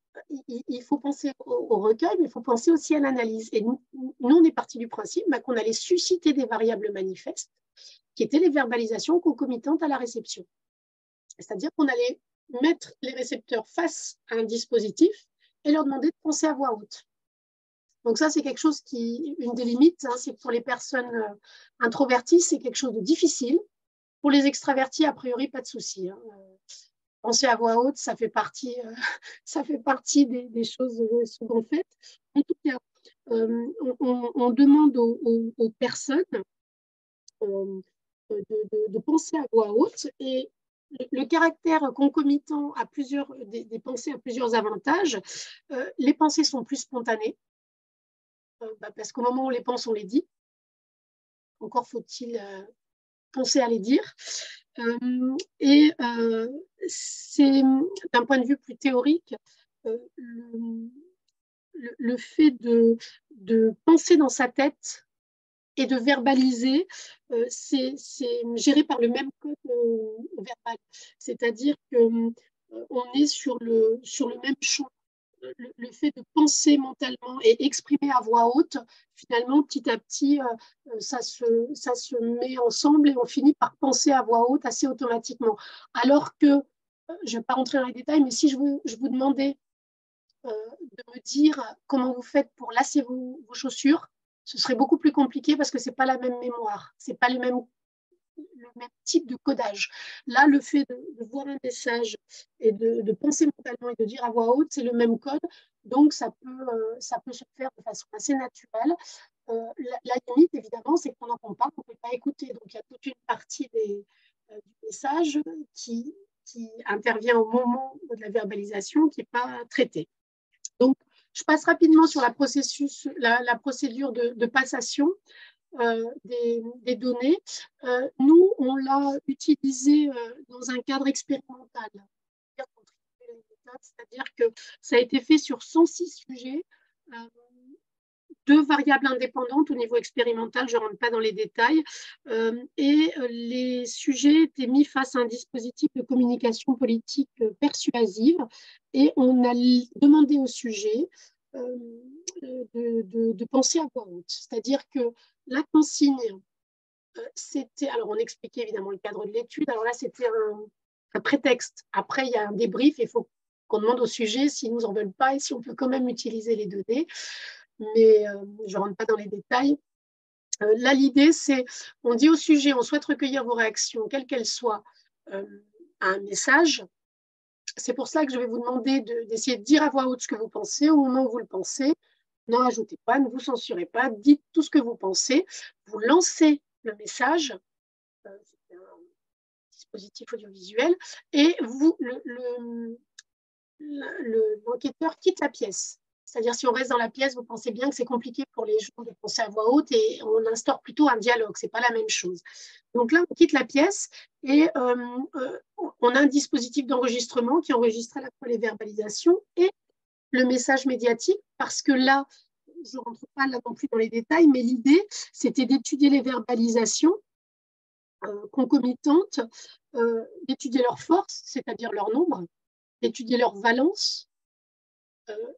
il faut penser au recueil, mais il faut penser aussi à l'analyse. Et nous, on est parti du principe qu'on allait susciter des variables manifestes, qui étaient les verbalisations concomitantes à la réception. C'est-à-dire qu'on allait mettre les récepteurs face à un dispositif et leur demander de penser à voix haute. Donc ça, c'est quelque chose une des limites, c'est que pour les personnes introverties, c'est quelque chose de difficile. Pour les extravertis, a priori, pas de souci. Penser à voix haute, ça fait partie des choses souvent faites. En tout cas, on demande aux personnes de penser à voix haute et le caractère concomitant à des pensées à plusieurs avantages. Les pensées sont plus spontanées parce qu'au moment où on les pense, on les dit. Encore faut-il penser à les dire. Et c'est d'un point de vue plus théorique, le fait de penser dans sa tête et de verbaliser, c'est géré par le même code verbal. C'est-à-dire qu'on est sur le même champ le fait de penser mentalement et exprimer à voix haute, finalement, petit à petit, ça se met ensemble et on finit par penser à voix haute assez automatiquement. Alors que, je ne vais pas rentrer dans les détails, mais si je vous demandais de me dire comment vous faites pour lasser vos chaussures, ce serait beaucoup plus compliqué parce que ce n'est pas la même mémoire, ce n'est pas le même type de codage. Là, le fait de voir un message et de penser mentalement et de dire à voix haute, c'est le même code, donc ça peut se faire de façon assez naturelle. La limite, évidemment, c'est qu'on n'entend pas, qu'on ne peut pas écouter. Donc, il y a toute une partie du message qui intervient au moment de la verbalisation qui n'est pas traitée. Donc, je passe rapidement sur la procédure de passation des données. Nous, on l'a utilisé dans un cadre expérimental. C'est-à-dire que ça a été fait sur 106 sujets, 2 variables indépendantes au niveau expérimental, je ne rentre pas dans les détails, et les sujets étaient mis face à un dispositif de communication politique persuasive et on a demandé au sujet de penser à voix haute. C'est-à-dire que la consigne, c'était, alors on expliquait évidemment le cadre de l'étude, alors là c'était un prétexte. Après, il y a un débrief, il faut qu'on demande au sujet s'ils nous en veulent pas et si on peut quand même utiliser les données. Mais je ne rentre pas dans les détails. Là, l'idée, c'est, on dit au sujet, on souhaite recueillir vos réactions, quelles qu'elles soient, à un message. C'est pour ça que je vais vous demander d'essayer de dire à voix haute ce que vous pensez au moment où vous le pensez. N'en rajoutez pas, ne vous censurez pas, dites tout ce que vous pensez. Vous lancez le message, c'est un dispositif audiovisuel, et l'enquêteur quitte la pièce. C'est-à-dire, si on reste dans la pièce, vous pensez bien que c'est compliqué pour les gens de penser à voix haute et on instaure plutôt un dialogue. Ce n'est pas la même chose. Donc là, on quitte la pièce et on a un dispositif d'enregistrement qui enregistre à la fois les verbalisations et le message médiatique parce que là, je ne rentre pas là non plus dans les détails, mais l'idée, c'était d'étudier les verbalisations concomitantes, d'étudier leur force, c'est-à-dire leur nombre, d'étudier leur valence,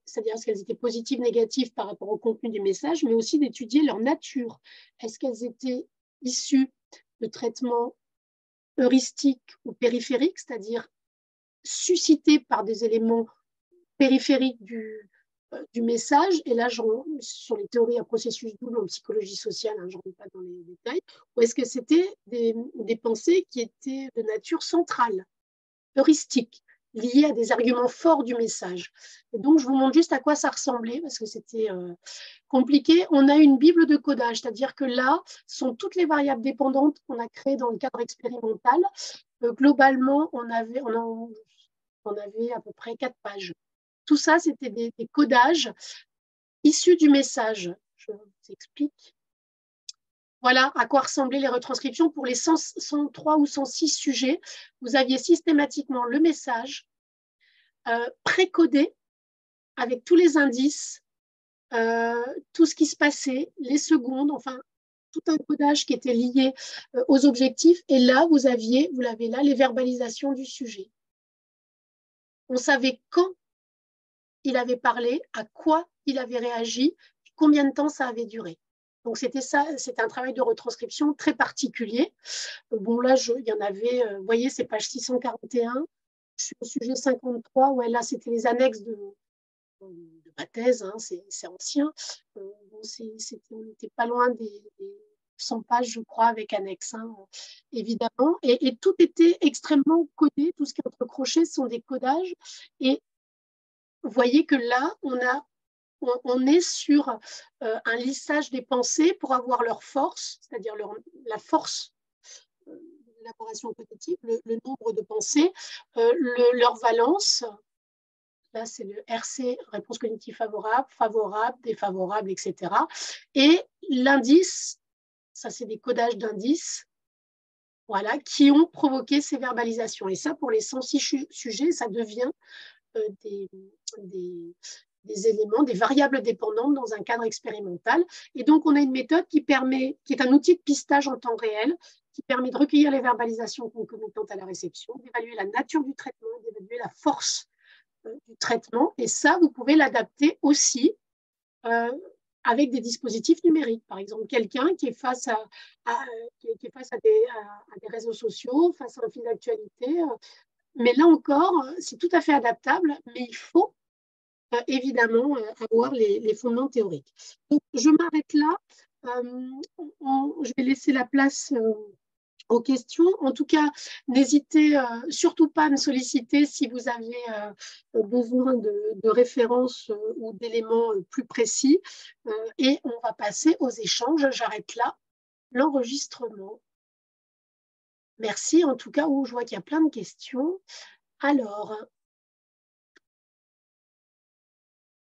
c'est-à-dire est-ce qu'elles étaient positives, négatives par rapport au contenu du message, mais aussi d'étudier leur nature. Est-ce qu'elles étaient issues de traitements heuristiques ou périphériques, c'est-à-dire suscitées par des éléments périphériques du message, et là, sur les théories à processus double en psychologie sociale, je ne rentre pas dans les détails, ou est-ce que c'était des pensées qui étaient de nature centrale, heuristique, liées à des arguments forts du message. Et donc, je vous montre juste à quoi ça ressemblait, parce que c'était compliqué. On a une bible de codage, c'est-à-dire que là, sont toutes les variables dépendantes qu'on a créées dans le cadre expérimental. Globalement, on avait à peu près 4 pages. Tout ça, c'était des codages issus du message. Je vous explique. Voilà à quoi ressemblaient les retranscriptions pour les 103 ou 106 sujets. Vous aviez systématiquement le message précodé avec tous les indices, tout ce qui se passait, les secondes, enfin, tout un codage qui était lié aux objectifs. Et là, vous l'avez là, les verbalisations du sujet. On savait quand il avait parlé, à quoi il avait réagi, combien de temps ça avait duré. Donc, c'était un travail de retranscription très particulier. Bon, là, il y en avait, vous voyez, c'est page 641. Je suis au sujet 53. Ouais, là, c'était les annexes de ma thèse, c'est ancien. On n'était pas loin des 100 pages, je crois, avec annexes, évidemment. Et tout était extrêmement codé. Tout ce qui est entre crochets sont des codages. Et vous voyez que là, on est sur un lissage des pensées pour avoir leur force, c'est-à-dire la force de l'élaboration cognitive, le nombre de pensées, leur valence. Là, c'est le RC, réponse cognitive favorable, favorable, défavorable, etc. Et l'indice, ça c'est des codages d'indices, voilà, qui ont provoqué ces verbalisations. Et ça, pour les 106 sujets, ça devient des éléments, des variables dépendantes dans un cadre expérimental. Et donc, on a une méthode qui est un outil de pistage en temps réel, qui permet de recueillir les verbalisations concomitantes à la réception, d'évaluer la nature du traitement, d'évaluer la force du traitement. Et ça, vous pouvez l'adapter aussi avec des dispositifs numériques. Par exemple, quelqu'un qui est face qui est face à des réseaux sociaux, face à un fil d'actualité. Mais là encore, c'est tout à fait adaptable, mais il faut évidemment avoir les fondements théoriques. Donc, je m'arrête là. Je vais laisser la place aux questions. En tout cas, n'hésitez surtout pas à me solliciter si vous avez besoin de références ou d'éléments plus précis. Et on va passer aux échanges. J'arrête là l'enregistrement. Merci en tout cas. Je vois qu'il y a plein de questions. Alors,